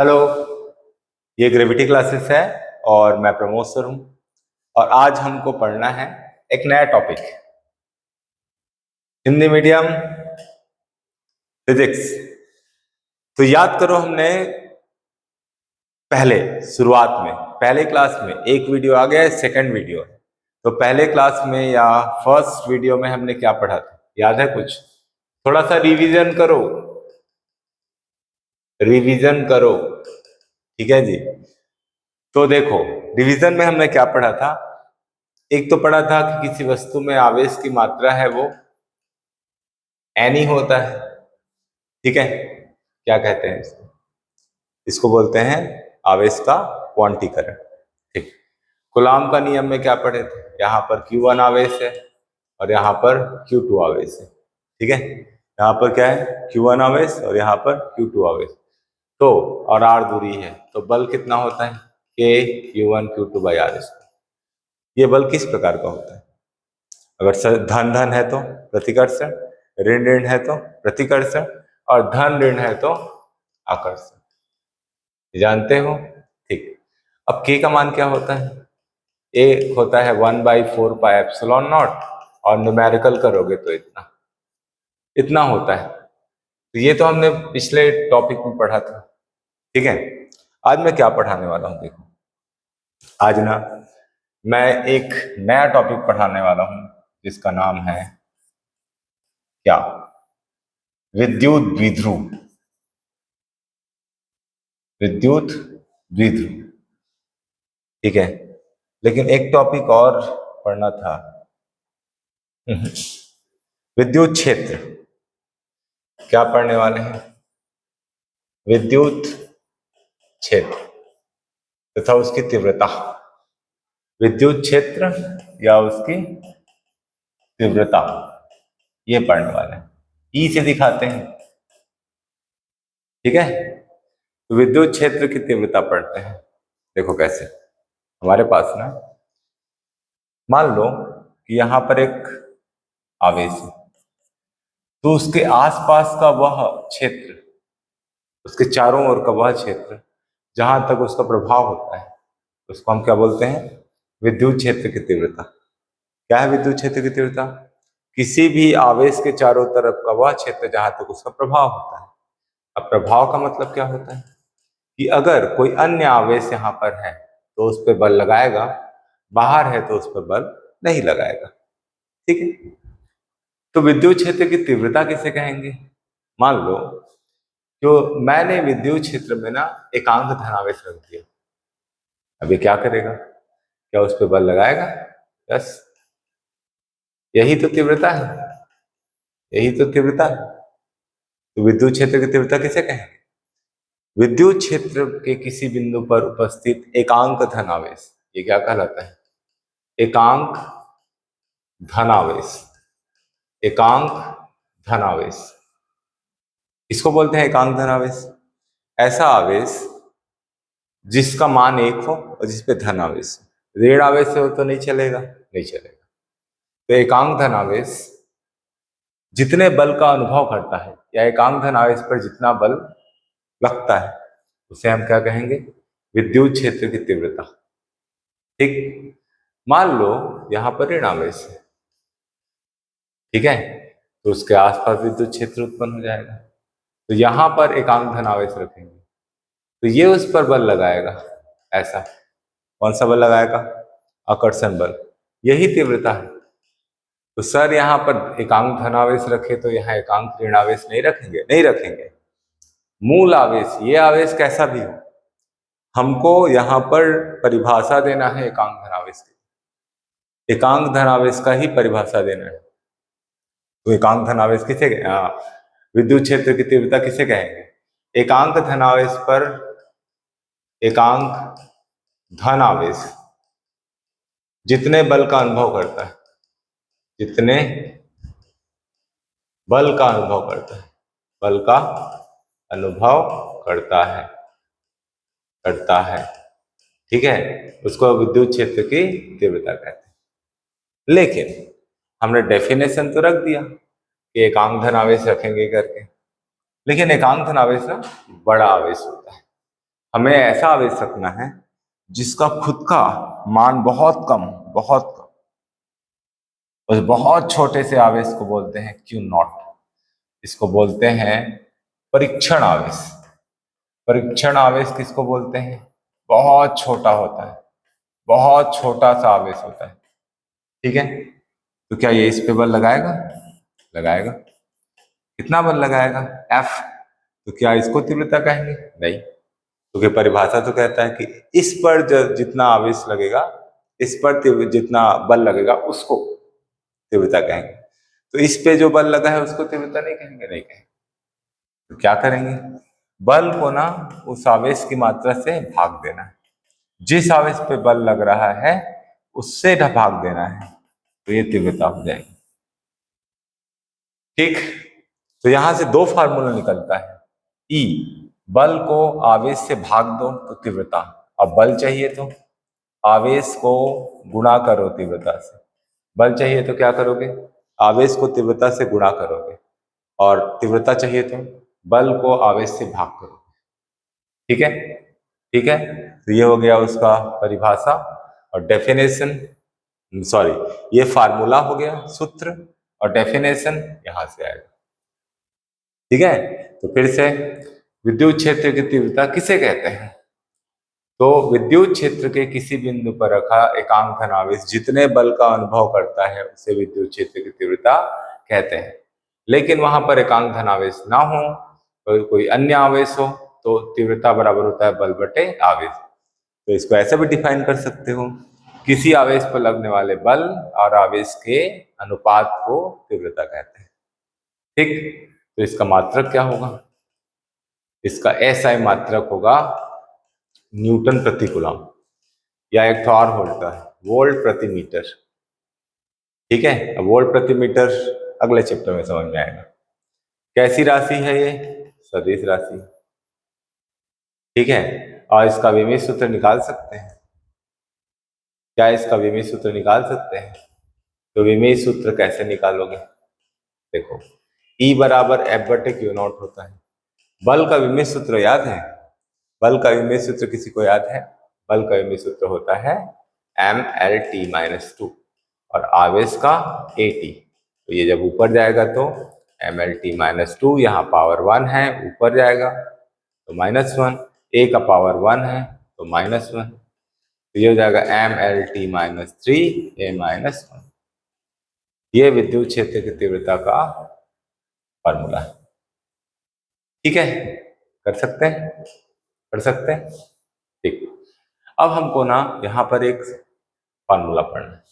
Hello. ये gravity classes है और मैं प्रमोद सर हूँ। और आज हमको पढ़ना है एक नया टॉपिक, हिंदी मीडियम फिजिक्स। तो याद करो, हमने पहले शुरुआत में पहले क्लास में एक वीडियो आ गया है, सेकंड वीडियो है। तो पहले क्लास में या फर्स्ट वीडियो में हमने क्या पढ़ा था, याद है कुछ? थोड़ा सा रिवीजन करो, रिवीजन करो। ठीक है जी। तो देखो, रिवीजन में हमने क्या पढ़ा था। एक तो पढ़ा था कि किसी वस्तु में आवेश की मात्रा है वो एनी होता है। ठीक है, क्या कहते हैं इसको? इसको बोलते हैं आवेश का क्वांटीकरण। ठीक। कूलाम का नियम में क्या पढ़े थे? यहाँ पर Q1 आवेश है और यहाँ पर Q2 आवेश है। ठीक है, यहाँ पर क्या है? Q1 आवेश और यहाँ पर Q2 आवेश। तो और R दूरी है, तो बल कितना होता है? K Q1 Q2 by R square. ये बल किस प्रकार का होता है? अगर धन धन है तो प्रतिकर्षण, ऋण ऋण है तो प्रतिकर्षण, और धन ऋण है तो आकर्षण। जानते हो? ठीक। अब के का मान क्या होता है? ए होता है 1/4 पाई एप्सिलॉन नॉट, और न्यूमेरिकल करोगे तो इतना इतना होता है। तो ये तो हमने पिछले टॉपिक में पढ़ा था। ठीक है, आज मैं क्या पढ़ाने वाला हूँ देखो। आज ना मैं एक नया टॉपिक पढ़ाने वाला हूँ जिसका नाम है क्या? विद्युत द्विध्रुव। विद्युत द्विध्रुव। ठीक है, लेकिन एक टॉपिक और पढ़ना था। विद्युत क्षेत्र। क्या पढ़ने वाले हैं? विद्युत क्षेत्र तथा उसकी तीव्रता। विद्युत क्षेत्र या उसकी तीव्रता, ये पढ़ने वाले हैं। ई से दिखाते हैं। ठीक है, तो विद्युत क्षेत्र की तीव्रता पढ़ते हैं। देखो कैसे। हमारे पास ना, मान लो कि यहां पर एक आवेश है, तो उसके आसपास का वह क्षेत्र, उसके चारों ओर का वह क्षेत्र जहां तक उसका प्रभाव होता है, उसको हम क्या बोलते हैं? विद्युत क्षेत्र की तीव्रता। क्या है विद्युत क्षेत्र की तीव्रता? किसी भी आवेश के चारों तरफ का वह क्षेत्र जहां तक उसका प्रभाव होता है। अब प्रभाव का मतलब क्या होता है? कि अगर कोई अन्य आवेश यहाँ पर है तो उस पर बल लगाएगा, बाहर है तो उस पर बल नहीं लगाएगा। ठीक है, तो विद्युत क्षेत्र की तीव्रता किसे कहेंगे? मान लो जो मैंने विद्युत क्षेत्र में ना एकांक धनावेश रख दिया, अब ये क्या करेगा? क्या उस पर बल लगाएगा? यस, यही तो तीव्रता है, यही तो तीव्रता है। तो विद्युत क्षेत्र की तीव्रता किसे कहेंगे? विद्युत क्षेत्र के किसी बिंदु पर उपस्थित एकांक धनावेश, ये क्या कहलाता है? एकांक धनावेश। एकांक धनावेश इसको बोलते हैं एकांक धनावेश। ऐसा आवेश जिसका मान 1 हो और जिसपे धन आवेश हो। ऋण आवेश हो तो नहीं चलेगा, नहीं चलेगा। तो एकांक धन आवेश जितने बल का अनुभव करता है या एकांक धन आवेश पर जितना बल लगता है उसे हम क्या कहेंगे? विद्युत क्षेत्र की तीव्रता। ठीक। मान लो यहां पर ऋण आवेश है, ठीक है, तो उसके आसपास विद्युत क्षेत्र उत्पन्न हो जाएगा। तो यहां पर एकांक धन आवेश रखेंगे तो ये उस पर बल लगाएगा। ऐसा कौन सा बल लगाएगा? आकर्षण बल। यही तीव्रता है। तो सर यहाँ पर एकांक धनावेश रखे तो यहाँ एकांक ऋणावेश नहीं रखेंगे? नहीं रखेंगे। मूल आवेश, ये आवेश कैसा भी हो, हमको यहाँ पर परिभाषा देना है एकांक धनावेश की। एकांक धनावेश का ही परिभाषा देना है। तो एकांक धनावेश किसे विद्युत क्षेत्र की तीव्रता किसे कहेंगे? एकांक धनावेश पर एकांक धन आवेश जितने बल का अनुभव करता है, जितने बल का अनुभव करता है, बल का अनुभव करता है, ठीक है, उसको विद्युत क्षेत्र की तीव्रता कहते हैं। लेकिन हमने डेफिनेशन तो रख दिया कि एकांक धन आवेश रखेंगे करके, लेकिन एकांक धन आवेश ना बड़ा आवेश होता है। हमें ऐसा आवेश रखना है जिसका खुद का मान बहुत कम, बहुत कम। उस बहुत छोटे से आवेश को बोलते हैं क्यू नॉट। इसको बोलते हैं परीक्षण आवेश। परीक्षण आवेश किसको बोलते हैं? बहुत छोटा होता है, बहुत छोटा सा आवेश होता है। ठीक है, तो क्या ये इस पे बल लगाएगा? लगाएगा। कितना बल लगाएगा? एफ। तो क्या इसको तीव्रता कहेंगे? नहीं, क्योंकि परिभाषा तो कहता है कि इस पर जितना आवेश लगेगा, इस पर जितना बल लगेगा उसको तीव्रता कहेंगे। तो इस पे जो बल लगा है उसको तीव्रता नहीं कहेंगे? नहीं कहेंगे। तो क्या करेंगे? बल को ना उस आवेश की मात्रा से भाग देना है। जिस आवेश पे बल लग रहा है उससे भाग देना है, तो ये तीव्रता हो जाएगी। ठीक, तो यहां से दो फार्मूला निकलता है। ई, बल को आवेश से भाग दो तो तीव्रता। अब बल चाहिए तो आवेश को गुणा करो तीव्रता से। बल चाहिए तो क्या करोगे? आवेश को तीव्रता से गुणा करोगे। और तीव्रता चाहिए तो बल को आवेश से भाग करोगे। ठीक है, ठीक है। तो ये हो गया उसका परिभाषा और डेफिनेशन, सॉरी, ये फार्मूला हो गया, सूत्र, और डेफिनेशन यहां से आएगा। ठीक है, तो फिर से विद्युत क्षेत्र की तीव्रता किसे कहते हैं? तो विद्युत क्षेत्र के किसी बिंदु पर रखा एकांक धनावेश जितने बल का अनुभव करता है उसे विद्युत क्षेत्र की तीव्रता कहते हैं। लेकिन वहां पर एकांक धनावेश ना हो और कोई अन्य आवेश हो तो तीव्रता बराबर होता है बल बटे आवेश। तो इसको ऐसे भी डिफाइन कर सकते हो, किसी आवेश पर लगने वाले बल और आवेश के अनुपात को तीव्रता कहते हैं। ठीक, तो इसका मात्रक क्या होगा? इसका एसआई मात्रक होगा न्यूटन प्रति कूलम, या एक और होता है वोल्ट प्रति मीटर। ठीक है, अब वोल्ट प्रति मीटर अगले चैप्टर में समझ में आएगा। कैसी राशि है ये? सदिश राशि। ठीक है, और इसका विमीय सूत्र निकाल सकते हैं? क्या इसका विमीय सूत्र निकाल सकते हैं? तो विमीय सूत्र कैसे निकालोगे? देखो, E बराबर एफ बटे क्यू नॉट होता है। बल का विमीय सूत्र याद है? बल का विमीय सूत्र किसी को याद है? बल का विमीय सूत्र होता है mLT-2 और आवेश का AT। तो ये जब ऊपर जाएगा तो mLT-2, यहाँ पावर 1 है, ऊपर जाएगा तो -1, A का पावर 1 है तो -1, तो ये हो जाएगा mLT-3 A-1। ये विद्युत क्षेत्र की तीव्रता का फॉर्मूला है। ठीक है, कर सकते हैं? कर सकते हैं? ठीक, अब हमको ना यहाँ पर एक फॉर्मूला पढ़ना है,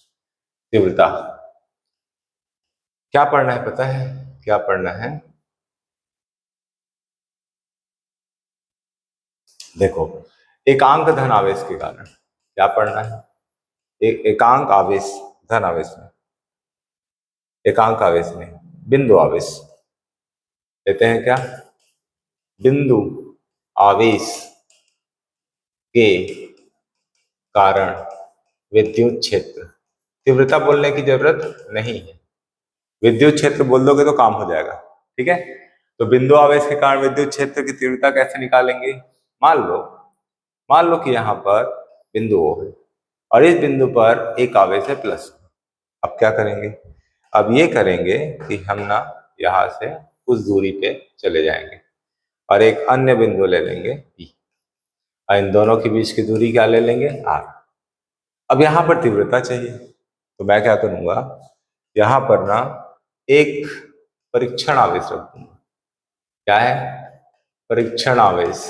तीव्रता। क्या पढ़ना है पता है? क्या पढ़ना है? देखो, एकांक धन आवेश के कारण क्या पढ़ना है? एकांक आवेश, धन आवेश में, एकांक आवेश में बिंदु आवेश लेते हैं। क्या? बिंदु आवेश के कारण विद्युत क्षेत्र, तीव्रता बोलने की जरूरत नहीं है, विद्युत क्षेत्र बोल दोगे तो काम हो जाएगा। ठीक है, तो बिंदु आवेश के कारण विद्युत क्षेत्र की तीव्रता कैसे निकालेंगे? मान लो कि यहाँ पर बिंदु O है और इस बिंदु पर एक आवेश है प्लस। अब क्या करेंगे? अब ये करेंगे कि हम ना यहाँ से कुछ दूरी पे चले जाएंगे और एक अन्य बिंदु ले लेंगे P, और इन दोनों के बीच की दूरी क्या ले लेंगे? R। अब यहाँ पर तीव्रता चाहिए तो मैं क्या करूँगा, यहाँ पर ना एक परीक्षण आवेश रख दूंगा। क्या है? परीक्षण आवेश,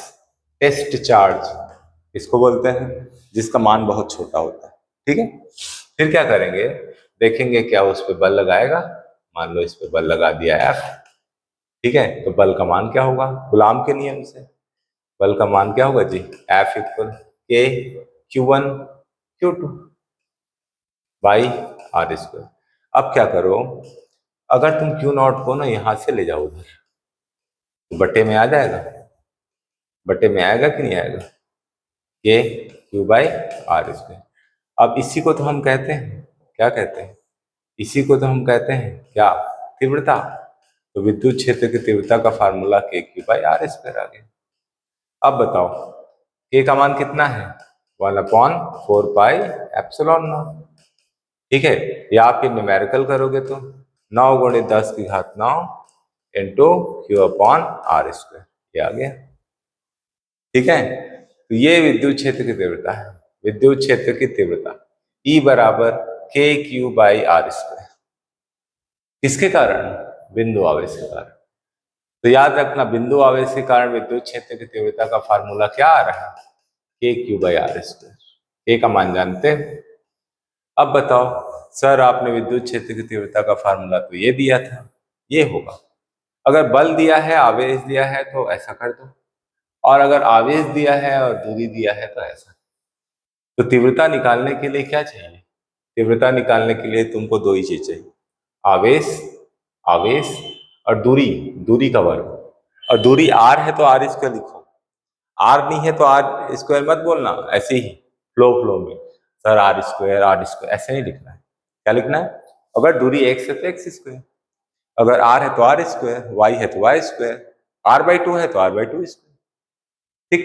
टेस्ट चार्ज इसको बोलते हैं, जिसका मान बहुत छोटा होता है। ठीक है, फिर क्या करेंगे? देखेंगे क्या उस पर बल लगाएगा। मान लो इस पे बल लगा दिया F। ठीक है, तो बल का मान क्या होगा? गुलाम के नियम से बल का मान क्या होगा जी? F equal K Q1 Q2 by R square. अब क्या करो, अगर तुम Q नॉट को ना यहां से ले जाओ उधर तो बटे में आ जाएगा, बटे में आएगा कि नहीं आएगा? K Q by R square. अब इसी को तो हम कहते हैं, क्या कहते हैं? इसी को तो हम कहते हैं क्या? तीव्रता। तो विद्युत क्षेत्र की तीव्रता का formula K Q by R square आ गया। अब बताओ, के का मान कितना है 1/4 पाई एप्सिलॉन नॉट। ठीक है, या आप ये न्यूमेरिकल करोगे तो 9 × 10⁹ इंटू Q/r², ये आ गया। ठीक है, तो ये विद्युत क्षेत्र की तीव्रता है। विद्युत क्षेत्र की तीव्रता E बराबर KQ/r²। किसके कारण? बिंदु आवेश के कारण। तो याद रखना, बिंदु आवेश के कारण विद्युत क्षेत्र की तीव्रता का फार्मूला क्या आ रहा है? KQ/r²। के का मान जानते हैं। अब बताओ सर, आपने विद्युत क्षेत्र की तीव्रता का फार्मूला तो ये दिया था, ये होगा। अगर बल दिया है, आवेश दिया है तो ऐसा कर दो, और अगर आवेश दिया है और दूरी दिया है तो ऐसा। तो तीव्रता निकालने के लिए क्या चाहिए? तीव्रता निकालने के लिए तुमको दो ही चीज चाहिए, आवेश, आवेश और दूरी, दूरी का वर्ग। और दूरी r है तो r² लिखो, r नहीं है तो r² मत बोलना, ऐसे ही फ्लो में सर r² ऐसे नहीं लिखना है। क्या लिखना है? अगर दूरी x है तो x², अगर r है तो r², y है तो y², r/2 है तो r/2²। ठीक,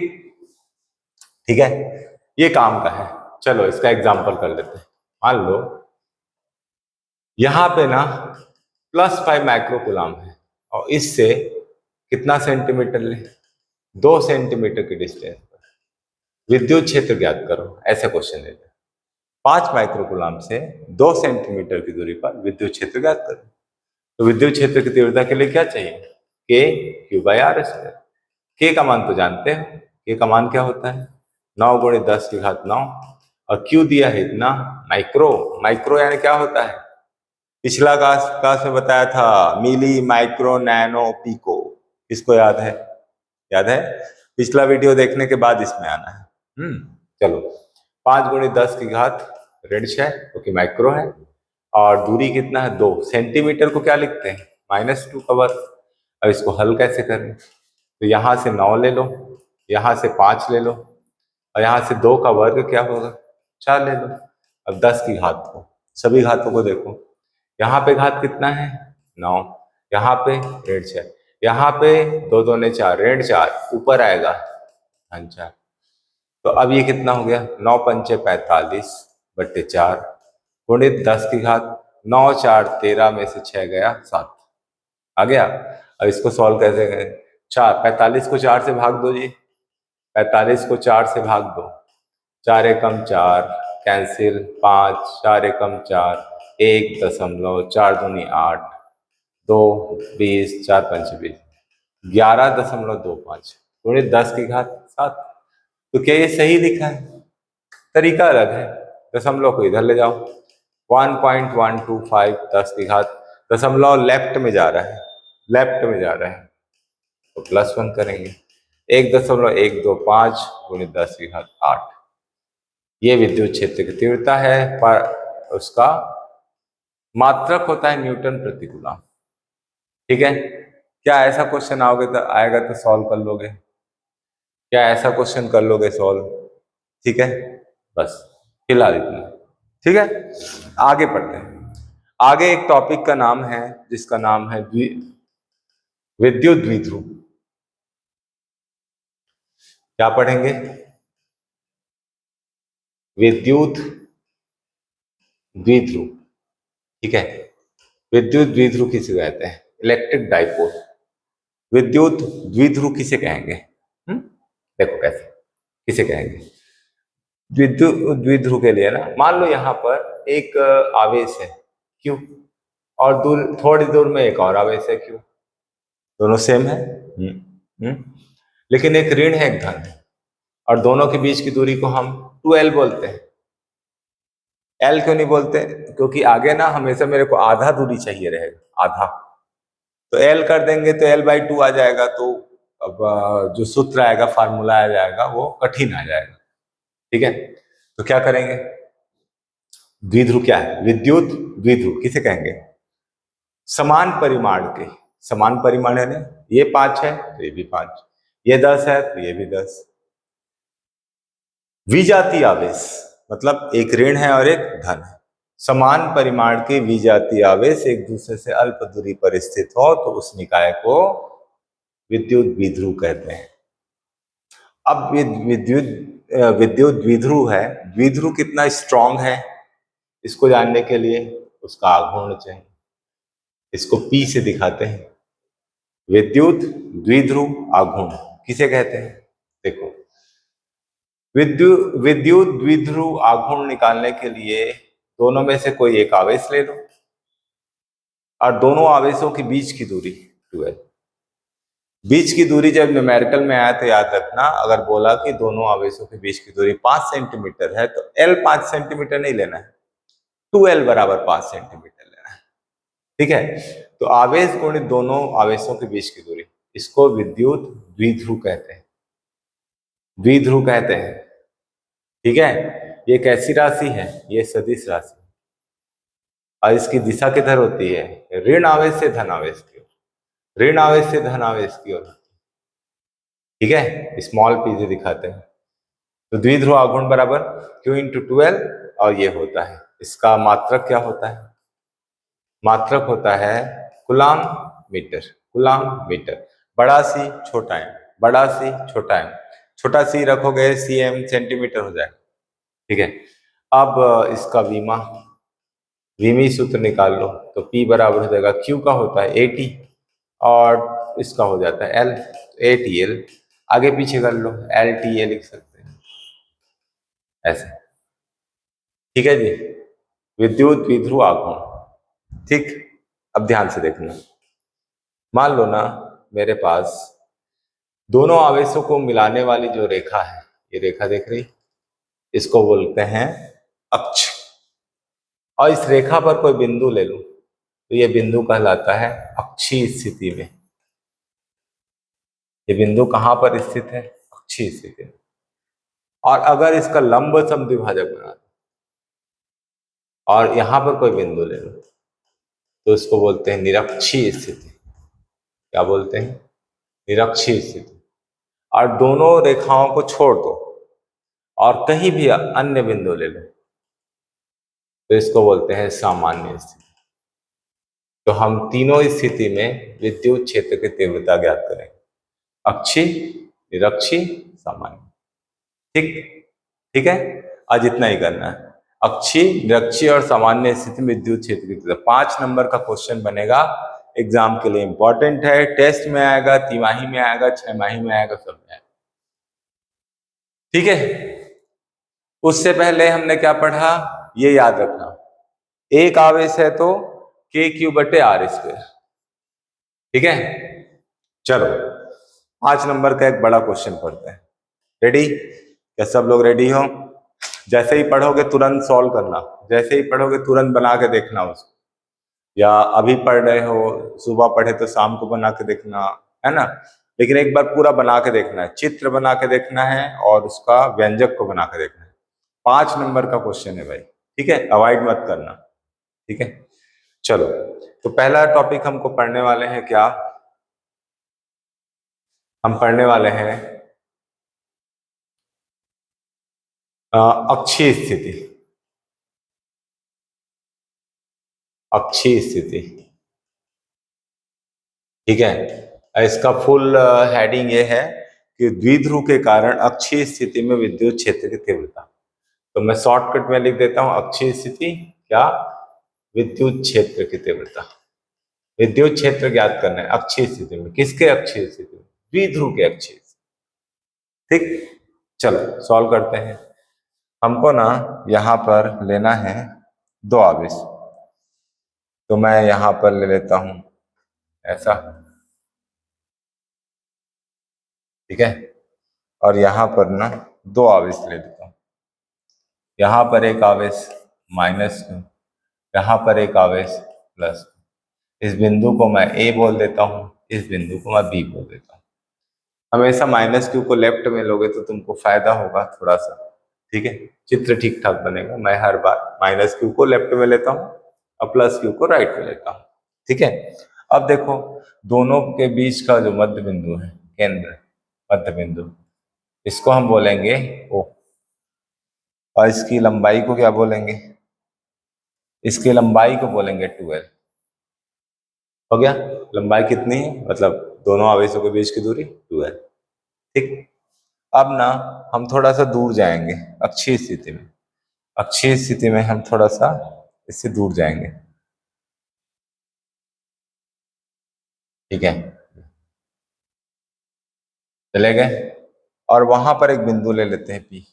ठीक है, ये काम का है। चलो इसका एग्जाम्पल कर लेते हैं। मान लो यहां पे ना +5 माइक्रोकूलम है, और इससे कितना सेंटीमीटर ले? 2 सेंटीमीटर की डिस्टेंस पर विद्युत क्षेत्र ज्ञात करो, ऐसे क्वेश्चन देते हैं। 5 माइक्रोकूलम से 2 सेंटीमीटर की दूरी पर विद्युत क्षेत्र ज्ञात करो। तो विद्युत क्षेत्र की तीव्रता के लिए क्या चाहिए? KQ/r²। के का मान तो जानते हो, के का मान क्या होता है? 9 × 10⁹ और क्यू दिया है इतना, माइक्रो। माइक्रो यानी क्या होता है? पिछला क्लास में बताया था, मिली, माइक्रो, नैनो, पिको। इसको याद है? याद है? पिछला वीडियो देखने के बाद इसमें आना है। चलो, 5 × 10⁻⁶ क्योंकि माइक्रो है, और दूरी कितना है? 2 सेंटीमीटर को क्या लिखते हैं? -2 का वर्ग। अब इसको हल कैसे करें? तो यहाँ से 9 ले लो, यहाँ से 5 ले लो, और यहाँ से 2 का वर्ग क्या होगा? 4 ले लो। अब 10 की घात को, सभी घातों को देखो, यहाँ पे घात कितना है? 9, यहाँ पे 6, यहाँ पे 2 दूने 4, 4 ऊपर आएगा 4। तो अब ये कितना हो गया? 9×5 = 45/4 गुणित 10 की घात 9 4 13 में से 6 गया 7, आ गया। अब इसको सॉल्व कैसे करें? 45 को 4 से भाग दो जी, 45 को 4 से भाग दो, 4 एकम 4 कैंसिल, 5 4 एकम 4, 1.4 दूनी 8, 2 20, 4 पंचे 20, 11.25 गुणित 10 की घात 7। तो क्या ये सही लिखा है? तरीका अलग है, दशमलव को इधर ले जाओ, 1.125 10 की घात, दशमलव लेफ्ट में जा रहा है, लेफ्ट में जा रहा है तो +1 करेंगे, 1.125 गुणित 10 की घात 8। ये विद्युत क्षेत्र की तीव्रता है, पर उसका मात्रक होता है न्यूटन प्रति कूलम। ठीक है, क्या ऐसा क्वेश्चन आएगा तो सॉल्व कर लोगे? क्या ऐसा क्वेश्चन कर लोगे सॉल्व? ठीक है, बस फिलहाल इतना। ठीक है, आगे पढ़ते हैं। आगे एक टॉपिक का नाम है, जिसका नाम है विद्युत द्विध्रुव। क्या पढ़ेंगे? विद्युत द्विध्रुव। ठीक है, विद्युत द्विध्रुव किसे कहते हैं? Electric dipole. विद्युत द्विध्रुव किसे कहेंगे? देखो कैसे, किसे कहेंगे? विद्युत द्विध्रुव के लिए ना, मान लो यहाँ पर एक आवेश है Q, और दूर, थोड़ी दूर में एक और आवेश है Q, दोनों सेम है। लेकिन एक ऋण है, एक धन है, और दोनों के बीच की दूरी को हम 2L बोलते हैं। L क्यों नहीं बोलते? क्योंकि आगे ना हमेशा मेरे को आधा दूरी चाहिए रहेगा, आधा। तो L कर देंगे तो L/2 आ जाएगा, तो अब जो सूत्र आएगा, फार्मूला आ जाएगा, वो कठिन आ जाएगा। ठीक है, तो क्या करेंगे? द्विध्रुव क्या है? विद्युत द्विध्रुव किसे कहेंगे? समान परिमाण के, समान परिमाण है ना, ये 5 है तो ये भी 5, ये 10 है तो ये भी 10। विजातीय आवेश मतलब एक ऋण है और एक धन है, समान परिमाण के विजातीय आवेश एक दूसरे से अल्प दूरी पर स्थित हो तो उस निकाय को विद्युत द्विध्रुव कहते हैं। अब विद्युत द्विध्रुव है, द्विध्रुव कितना स्ट्रांग है इसको जानने के लिए उसका आघूर्ण चाहिए। इसको P से दिखाते हैं। विद्युत द्विध्रुव आघूर्ण किसे कहते हैं? देखो, विद्युत द्विध्रुव आघूर्ण निकालने के लिए दोनों में से कोई एक आवेश ले लो और दोनों आवेशों के बीच की दूरी 12। बीच की दूरी जब न्यूमेरिकल में आया तो याद रखना, अगर बोला कि दोनों आवेशों के बीच की दूरी 5 सेंटीमीटर है तो L 5 सेंटीमीटर नहीं लेना है, 2L बराबर 5 सेंटीमीटर लेना है। ठीक है, तो आवेश गुणित दोनों आवेशों के बीच की दूरी, इसको विद्युत द्विध्रुव कहते हैं, द्विध्रुव कहते हैं। ठीक है, ये कैसी राशि है? ये सदिश राशि, और इसकी दिशा किधर होती है? ऋण आवेश से धन आवेश की ओर, ऋण आवेश से धन आवेश की ओर। ठीक है, स्मॉल p से दिखाते हैं। तो द्विध्रुव आघूर्ण बराबर Q इंटू 12, और ये होता है, इसका मात्रक क्या होता है? मात्रक होता है कूलाम मीटर, कूलाम मीटर। बड़ा सी छोटा m, बड़ा सी छोटा m, छोटा सी रखोगे cm सेंटीमीटर हो जाएगा। ठीक है, अब इसका विमा, विमी सूत्र निकाल लो तो P बराबर हो जाएगा, Q का होता है 80 और इसका हो जाता है L, तो 80L। आगे पीछे कर लो, LTA लिख सकते हैं ऐसे। ठीक है जी, विद्युत द्विध्रुव आघूर्ण। ठीक, अब ध्यान से देखना, मान लो ना मेरे पास दोनों आवेशों को मिलाने वाली जो रेखा है, ये रेखा देख रही, इसको बोलते हैं अक्ष, और इस रेखा पर कोई बिंदु ले लूं तो ये बिंदु कहलाता है अक्षीय स्थिति में। ये बिंदु कहां पर स्थित है? अक्षीय स्थिति में। और अगर इसका लंब समद्विभाजक बना दो और यहां पर कोई बिंदु ले लो तो इसको बोलते हैं निरक्षीय स्थिति। क्या बोलते हैं? निरक्षीय स्थिति। और दोनों रेखाओं को छोड़ दो और कहीं भी अन्य बिंदु ले लो तो इसको बोलते हैं सामान्य स्थिति। तो हम तीनों स्थिति में विद्युत क्षेत्र की तीव्रता ज्ञात करेंगे, अक्षीय, निरक्षीय, सामान्य। ठीक, ठीक है, आज इतना ही करना है। अक्षीय, निरक्षीय और सामान्य स्थिति में विद्युत क्षेत्र की तीव्रता 5 नंबर का क्वेश्चन बनेगा, एग्जाम के लिए इंपॉर्टेंट है, टेस्ट में आएगा, तिमाही में आएगा, 6 माही में आएगा, सब में आएगा। ठीक है, उससे पहले हमने क्या पढ़ा ये याद रखना, एक आवेश है तो K⁴/r²। ठीक है, चलो 5 नंबर का एक बड़ा क्वेश्चन पढ़ते हैं। रेडी? क्या सब लोग रेडी हो? जैसे ही पढ़ोगे तुरंत सॉल्व करना, जैसे ही पढ़ोगे तुरंत बना के देखना उसको, या अभी पढ़ रहे हो, सुबह पढ़े तो शाम को बना के देखना, है ना? लेकिन एक बार पूरा बना के देखना है, चित्र बना के देखना है और उसका व्यंजक को बना के देखना है। 5 नंबर का क्वेश्चन है भाई, ठीक है, अवॉइड मत करना। ठीक है, चलो, तो पहला टॉपिक हमको पढ़ने वाले हैं क्या? हम पढ़ने वाले हैं अक्षीय स्थिति, अक्षीय स्थिति। ठीक है, इसका फुल हेडिंग ये है कि द्विध्रुव के कारण अक्षीय स्थिति में विद्युत क्षेत्र की तीव्रता। तो मैं शॉर्टकट में लिख देता हूं, अक्षीय स्थिति क्या? विद्युत क्षेत्र की तीव्रता। विद्युत क्षेत्र ज्ञात करना है अक्षीय स्थिति में। किसके अक्षीय स्थिति में? द्विध्रुव के अक्षीय। ठीक, चलो सॉल्व करते हैं। हमको ना यहां पर लेना है 2 आवेश, तो मैं यहां पर ले लेता हूं ऐसा। ठीक है, और यहां पर ना 2 आवेश ले लेता हूं, यहां पर एक आवेश -q, यहां पर एक आवेश +q। इस बिंदु को मैं A बोल देता हूं, इस बिंदु को मैं B बोल देता हूं। हमेशा -q को लेफ्ट में लोगे तो तुमको फायदा होगा थोड़ा सा। ठीक है, चित्र ठीक ठाक बनेगा। मैं हर बार -q को लेफ्ट में लेता हूँ और +q को राइट में लेता हूँ। ठीक है, अब देखो दोनों के बीच का जो मध्य बिंदु है, केंद्र, मध्य बिंदु, इसको हम बोलेंगे O, और इसकी लंबाई को क्या बोलेंगे? इसकी लंबाई को बोलेंगे 2L। हो गया, लंबाई कितनी है, मतलब दोनों आवेशों के बीच की दूरी 2L। ठीक, अब ना हम थोड़ा सा दूर जाएंगे अक्षीय स्थिति में। अक्षीय स्थिति में हम थोड़ा सा इससे दूर जाएंगे, ठीक है, चले गए। और वहां पर एक बिंदु ले लेते हैं पी।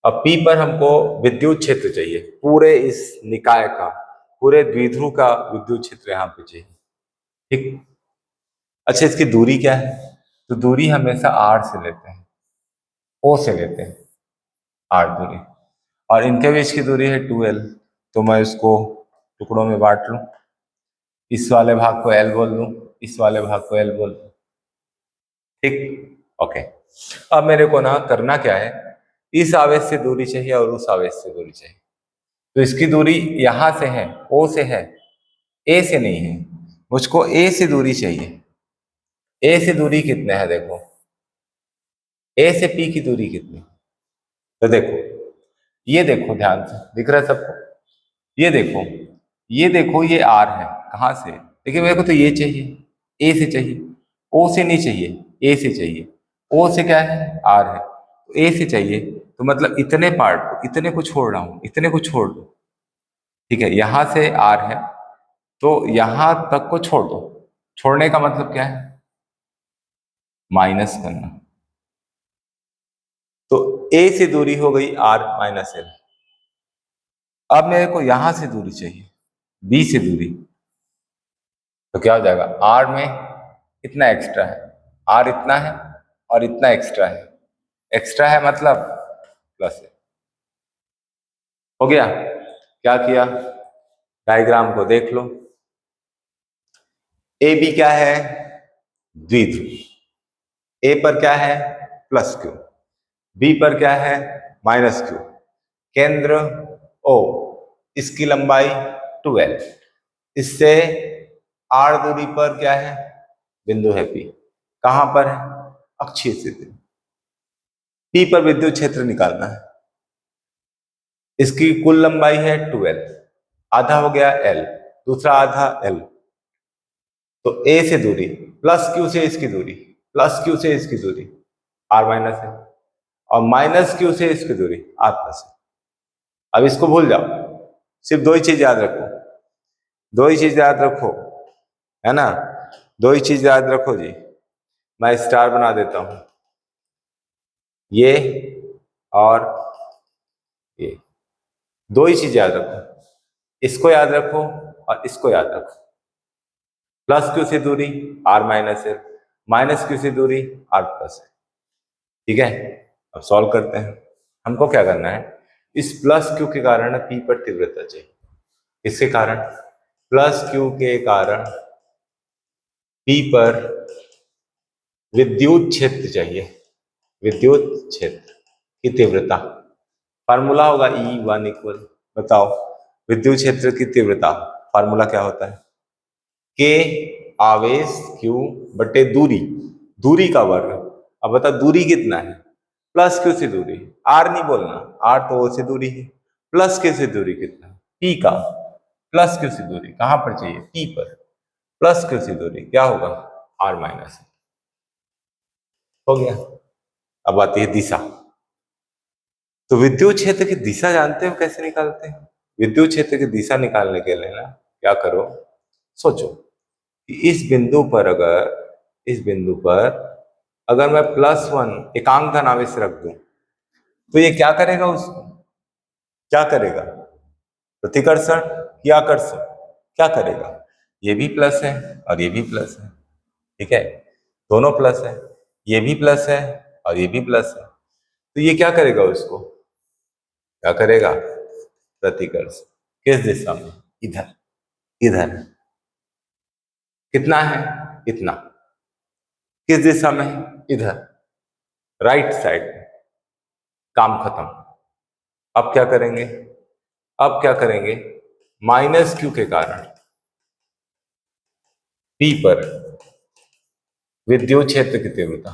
अब पी पर हमको विद्युत क्षेत्र चाहिए, पूरे इस निकाय का, पूरे द्विध्रुव का विद्युत क्षेत्र यहाँ पे चाहिए, ठीक। अच्छा, इसकी दूरी क्या है? तो दूरी हमेशा आर से लेते हैं, ओ से लेते हैं, आर दूरी। और इनके बीच की दूरी है 2l। तो मैं इसको टुकड़ों में बांट लूं, इस वाले भाग को l बोल दूं, इस वाले भाग को l बोल दूं, ठीक, ओके। अब मेरे को ना करना क्या है, इस आवेश से दूरी चाहिए और उस आवेश से दूरी चाहिए। तो इसकी दूरी यहां से है, ओ से है, ए से नहीं है। मुझको ए से दूरी चाहिए। ए से दूरी कितने है देखो, ए से पी की दूरी कितनी? तो देखो, ये देखो ध्यान से, दिख रहा है सबको? ये देखो, ये देखो, ये आर है, कहाँ से? देखिए मेरे को तो ये चाहिए, ए से चाहिए, ओ से नहीं चाहिए, ए से चाहिए। ओ से क्या है? आर है, तो ए से चाहिए। तो मतलब इतने पार्ट, इतने को छोड़ रहा हूं, इतने को छोड़ दो, ठीक है। यहां से आर है, तो यहां तक को छोड़ दो। छोड़ने का मतलब क्या है? माइनस करना। तो ए से दूरी हो गई आर माइनस एल। अब मेरे को यहां से दूरी चाहिए, बी से दूरी। तो क्या हो जाएगा, आर में इतना एक्स्ट्रा है, आर इतना है और इतना एक्स्ट्रा है। एक्स्ट्रा है मतलब प्लस है। हो गया? क्या किया, डायग्राम को देख लो। ए बी क्या है? द्विध्रुव। ए पर क्या है? Plus Q. बी पर क्या है? Minus Q. केंद्र ओ, इसकी लंबाई 2l। इससे आर दूरी पर क्या है? बिंदु है पी। कहां पर है? अक्षीय स्थिति। पी पर विद्युत क्षेत्र निकालना है। इसकी कुल लंबाई है 2l, आधा हो गया l, दूसरा आधा l। तो a से दूरी प्लस q से इसकी दूरी, प्लस q से इसकी दूरी r माइनस है, और माइनस q से इसकी दूरी r प्लस है। अब इसको भूल जाओ, सिर्फ दो ही चीज याद रखो, दो ही चीज याद रखो, है ना? दो ही चीज याद रखो जी। मैं स्टार बना देता हूं, ये और ये, दो ही चीज याद रखो, इसको याद रखो और इसको याद रखो। प्लस क्यू से दूरी आर माइनस है, माइनस क्यू से दूरी आर प्लस है, ठीक है। अब सॉल्व करते हैं। हमको क्या करना है, इस प्लस क्यू के कारण पी पर तीव्रता चाहिए। इसके कारण प्लस क्यू के कारण पी पर विद्युत क्षेत्र चाहिए, विद्युत क्षेत्र की तीव्रता। फार्मूला होगा E1 बताओ, विद्युत क्षेत्र की तीव्रता फार्मूला क्या होता है? के आवेश Q बटे दूरी, दूरी का वर्ग। अब बता दूरी कितना है? प्लस क्यू से दूरी, आर नहीं बोलना, आर तो ओ से दूरी है। प्लस क्यू से दूरी कितना है? पी का। प्लस क्यू से दूरी कहां पर चाहिए? पी पर। प्लस क्यू से दूरी क्या होगा? R minus. हो गया। अब आती है दिशा। तो विद्युत क्षेत्र की दिशा जानते हो कैसे निकालते हैं? विद्युत क्षेत्र की दिशा निकालने के लिए ना क्या करो, सोचो कि इस बिंदु पर, अगर इस बिंदु पर अगर मैं +1 एकांक धन आवेश रख दूं, तो ये क्या करेगा? उसको क्या करेगा? प्रतिकर्षण या आकर्षण? क्या करेगा? ये भी प्लस है और ये भी प्लस है, ठीक है, दोनों प्लस है। ये भी प्लस है और ये भी प्लस है, तो ये क्या करेगा? उसको क्या करेगा? प्रतिकर्षण। किस दिशा में? इधर, इधर। कितना है? इतना। किस दिशा में? इधर, राइट साइड में। काम खत्म। अब क्या करेंगे? अब क्या करेंगे? माइनस क्यू के कारण पी पर विद्युत क्षेत्र की तीव्रता,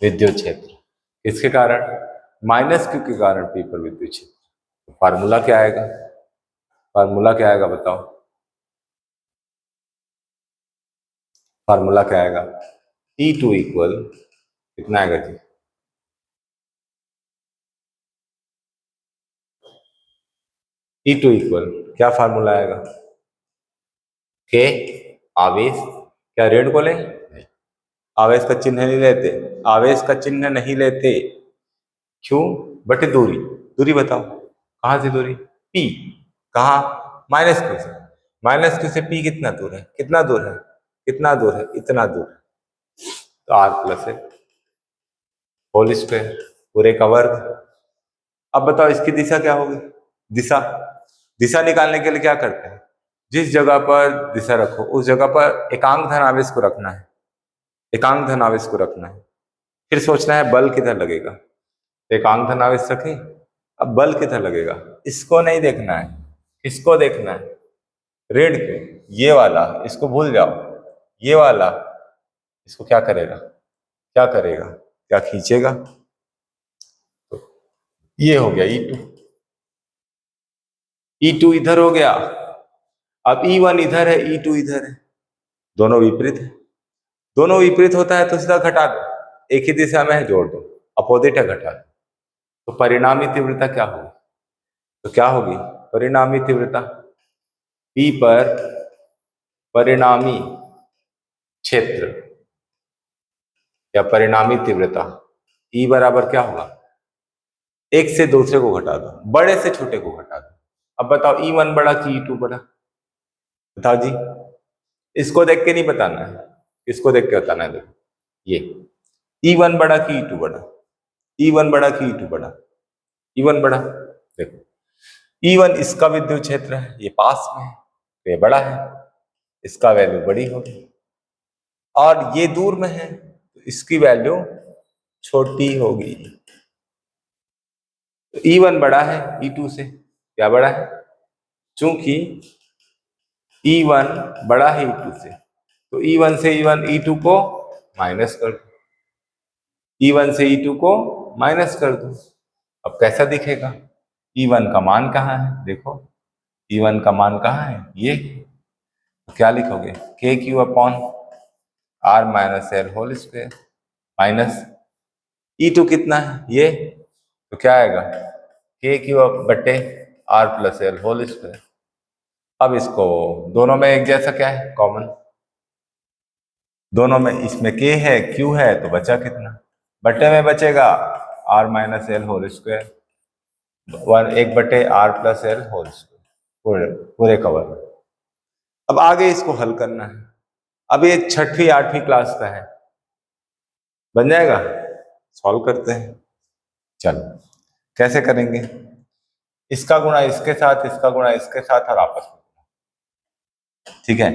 विद्युत क्षेत्र इसके कारण, माइनस क्यू के कारण पी पर विद्युत क्षेत्र। फार्मूला क्या आएगा? फार्मूला क्या आएगा? बताओ, फार्मूला क्या आएगा? E2 इक्वल कितना आएगा जी? E2 इक्वल क्या फार्मूला आएगा? के आवेश, क्या ऋण को लें? नहीं, आवेश का चिन्ह नहीं लेते, आवेश का चिन्ह नहीं लेते। क्यों? बटे दूरी, दूरी बताओ कहां से दूरी? P, कहा? माइनस क्यू से। माइनस क्यू से P कितना दूर है? कितना दूर है? कितना दूर है? इतना दूर है। तो R प्लस है होल स्क्वायर पूरे का वर्ग। अब बताओ इसकी दिशा क्या होगी? दिशा, दिशा निकालने के लिए क्या करते हैं? जिस जगह पर दिशा रखो उस जगह पर एकांक धन आवेश को रखना है, एकांक धन आवेश को रखना है। फिर सोचना है बल किधर लगेगा, एकांक धन आवेश रखे, अब बल किधर लगेगा इसको नहीं देखना है, किसको देखना है? ऋण के, ये वाला इसको भूल जाओ, ये वाला इसको क्या करेगा, क्या करेगा, क्या खींचेगा? तो ये हो गया E2, E2 इधर हो गया। अब E1 इधर है, E2 इधर है, दोनों विपरीत है। दोनों विपरीत होता है तो सीधा घटा दो, एक ही दिशा में है जोड़ दो, अपोजिट है घटा दो। तो परिणामी तीव्रता क्या होगी? तो क्या होगी परिणामी तीव्रता? P पर परिणामी क्षेत्र या परिणामी तीव्रता E बराबर क्या होगा? एक से दूसरे को घटा दो, बड़े से छोटे को घटा दो। अब बताओ E1 बड़ा कि E2 बड़ा? बताओ जी, इसको देख के नहीं बताना है, इसको देख के बताना है। देखो ये E1 बड़ा कि E2 बड़ा? E1 बड़ा कि E2 बड़ा? E1 बड़ा। देखो E1 इसका विद्युत क्षेत्र है, ये पास में है तो ये बड़ा है, इसका वैल्यू बड़ी होगी। और ये दूर में है तो इसकी वैल्यू छोटी होगी। तो E1 बड़ा है E2 से, क्या बड़ा है? चूंकि E1 बड़ा है E2 से तो E1 से E1 E2 को माइनस कर दो, E1 से E2 को माइनस कर दो। अब कैसा दिखेगा? E1 का मान कहाँ है? देखो E1 का मान कहाँ है? ये। तो क्या लिखोगे? K Q upon R minus L whole square माइनस E2 कितना है? ये। तो क्या आएगा? के क्यू बट्टे R plus L whole square. अब इसको दोनों में एक जैसा क्या है? कॉमन। दोनों में, इसमें के है क्यू है तो बचा कितना? बट्टे में बचेगा R minus L whole square, एक बटे R plus L whole square पूरे पूरे कवर। अब आगे इसको हल करना है। अब ये 6वीं 8वीं क्लास का है, बन जाएगा? सॉल्व करते हैं। चलो कैसे करेंगे? इसका गुणा इसके साथ, इसका गुणा इसके साथ और आपस में, ठीक है?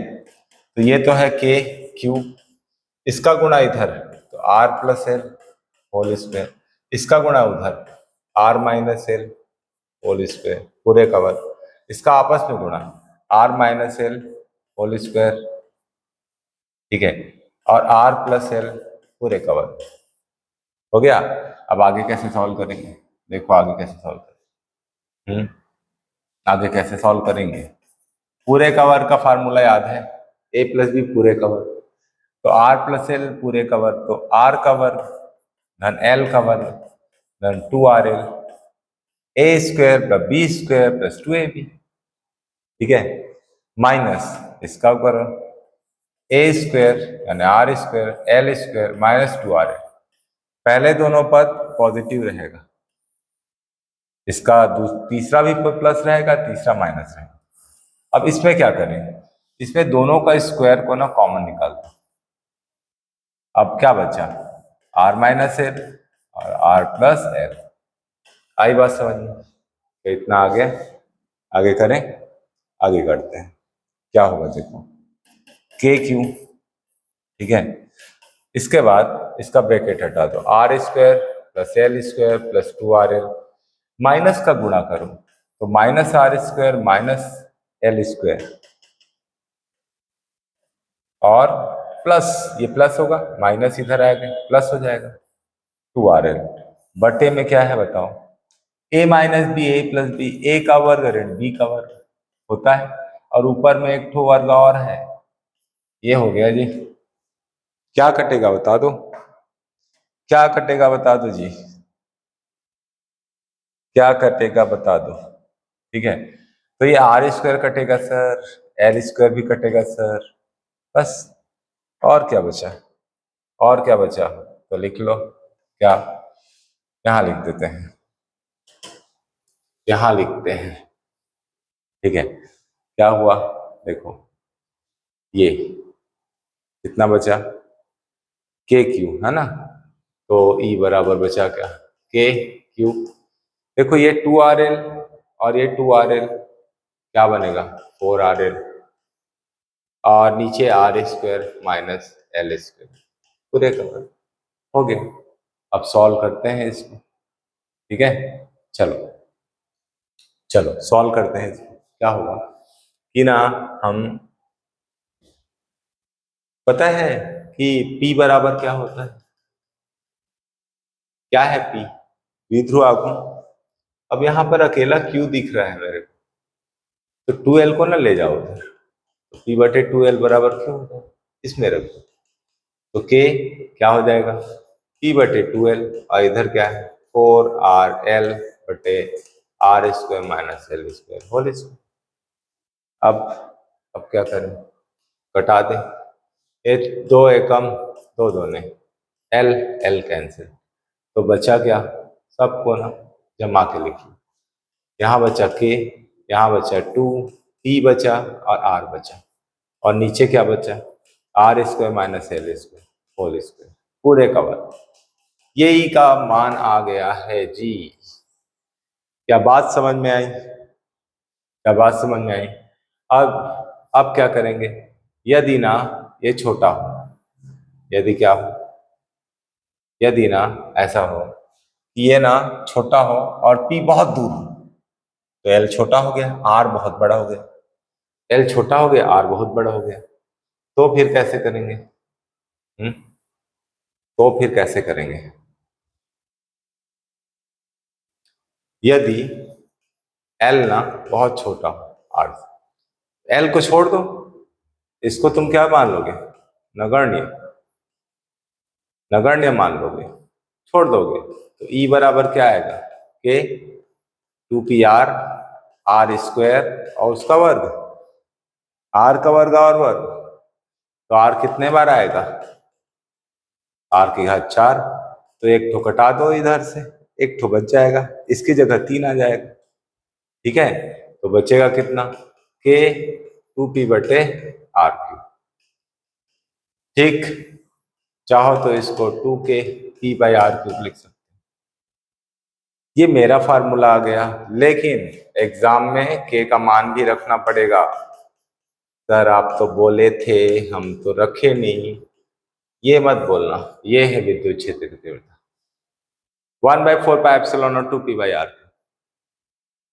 तो ये तो है के क्यू, इसका गुणा इधर तो R plus L whole square, इसका गुणा उधर R minus L whole square पूरे कवर, इसका आपस में गुणा R minus L whole square, ठीक है, और आर प्लस एल पूरे कवर। हो गया। अब आगे कैसे सॉल्व करेंगे? देखो आगे कैसे सॉल्व करेंगे। आगे कैसे सॉल्व करेंगे? पूरे कवर का फार्मूला याद है, ए प्लस बी पूरे कवर, तो आर प्लस एल पूरे कवर तो आर का वर्ग धन एल का वर्ग धन 2RL, A square plus B square plus 2AB, ठीक है, माइनस इसका करो ए स्क्वायर यानी R square L square minus 2RL। पहले दोनों पद पॉजिटिव रहेगा, इसका तीसरा भी प्लस रहेगा, तीसरा माइनस रहेगा। अब इसमें क्या करें? इसमें दोनों का स्क्वायर को ना कॉमन निकाल दो। अब क्या बचा? आर माइनस एल और आर प्लस एल। आई बात समझ में? तो इतना आ गया। आगे करें, आगे करते हैं। क्या होगा देखो, के क्यू, ठीक है, इसके बाद इसका ब्रैकेट हटा दो, R square plus L square plus 2RL, minus का गुणा करो तो minus R square minus L square और प्लस, ये प्लस होगा, माइनस इधर आएगा प्लस हो जाएगा 2RL बटे में क्या है बताओ? ए माइनस बी, ए प्लस बी, ए का वर्ग ऋण बी का वर्ग होता है, और ऊपर में एक ठो वर्ग और है, ये हो गया जी क्या कटेगा बता दो, क्या कटेगा बता दो जी, क्या कटेगा बता दो। ठीक है, तो ये आर स्क्वायर कटेगा सर, एल स्क्वायर भी कटेगा सर, बस। और क्या बचा, और क्या बचा, तो लिख लो। क्या, यहाँ लिख देते हैं, यहाँ लिखते हैं। ठीक है, क्या हुआ देखो, ये कितना बचा, के क्यू है ना, तो ई बराबर बचा क्या, के क्यू। देखो ये 2 RL और ये 2 RL, क्या बनेगा, 4 RL, और नीचे R square minus L square, पूरे कवर हो गए। अब सॉल्व करते हैं इसको। ठीक है, चलो चलो सॉल्व करते हैं इसको। क्या होगा कि ना, हम पता है कि P बराबर क्या होता है, क्या है P, द्विध्रुव आघूर्ण। अब यहाँ पर अकेला Q दिख रहा है मेरे को, तो 2L को ना ले जाओ उधर, तो P/2L बराबर क्यों होगा, इसमें रखो, तो K क्या हो जाएगा, P/2L, और इधर क्या है 4RL/R² minus L square whole square. अब अब क्या करें, घटा दें, ये दो एकम, दो दोने, एल एल कैंसिल, तो बचा क्या, सबको ना जमा के लिखिए। यहाँ बचा के, यहाँ बचा 2, टी बचा और आर बचा, और नीचे क्या बचा, R² minus L square whole square, पूरे का वर्ग। ये ई का मान आ गया है जी। क्या बात समझ में आई, क्या बात समझ में आई। अब क्या करेंगे, यदि ना ये छोटा हो, यदि क्या हो, यदि ना ऐसा हो कि ये ना छोटा हो और P बहुत दूर हो, तो L छोटा हो गया, R बहुत बड़ा हो गया, L छोटा हो गया, R बहुत बड़ा हो गया, तो फिर कैसे करेंगे, तो फिर कैसे करेंगे, यदि L ना बहुत छोटा हो R, L को छोड़ दो, इसको तुम क्या मान लोगे, नगण्य, नगण्य मान लोगे, छोड़ दोगे, तो E बराबर क्या आएगा, के 2PR R² और उसका वर्ग, R का वर्ग और वर्ग, तो R कितने बार आएगा, R की घात 4, तो एक ठो कटा दो इधर से, एक ठो बच जाएगा, इसकी जगह 3 आ जाएगा। ठीक है, तो बचेगा कितना, के 2P/R³। ठीक, चाहो तो इसको 2K P/R³ लिख सकते, ये मेरा फार्मूला आ गया। लेकिन एग्जाम में के का मान भी रखना पड़ेगा। सर आप तो बोले थे, हम तो रखे नहीं, ये मत बोलना। ये है विद्युत क्षेत्र की तीव्रता, 1/4πε0 2P/R,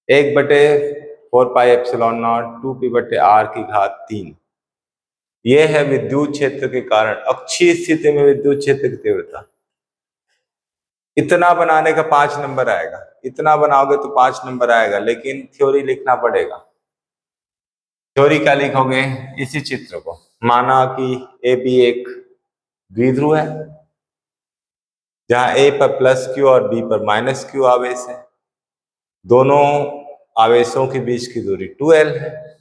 1/4πε0 2P/R³। ये है विद्युत क्षेत्र के कारण अक्षीय स्थिति में विद्युत क्षेत्र की तीव्रता। इतना बनाने का 5 नंबर आएगा, इतना बनाओगे तो 5 नंबर आएगा, लेकिन थ्योरी लिखना पड़ेगा। थ्योरी क्या लिखोगे, इसी चित्र को माना कि ए बी एक द्विध्रुव है, जहां ए पर +Q और बी पर -Q आवेश है, दोनों आवेशों के बीच की दूरी 2L है,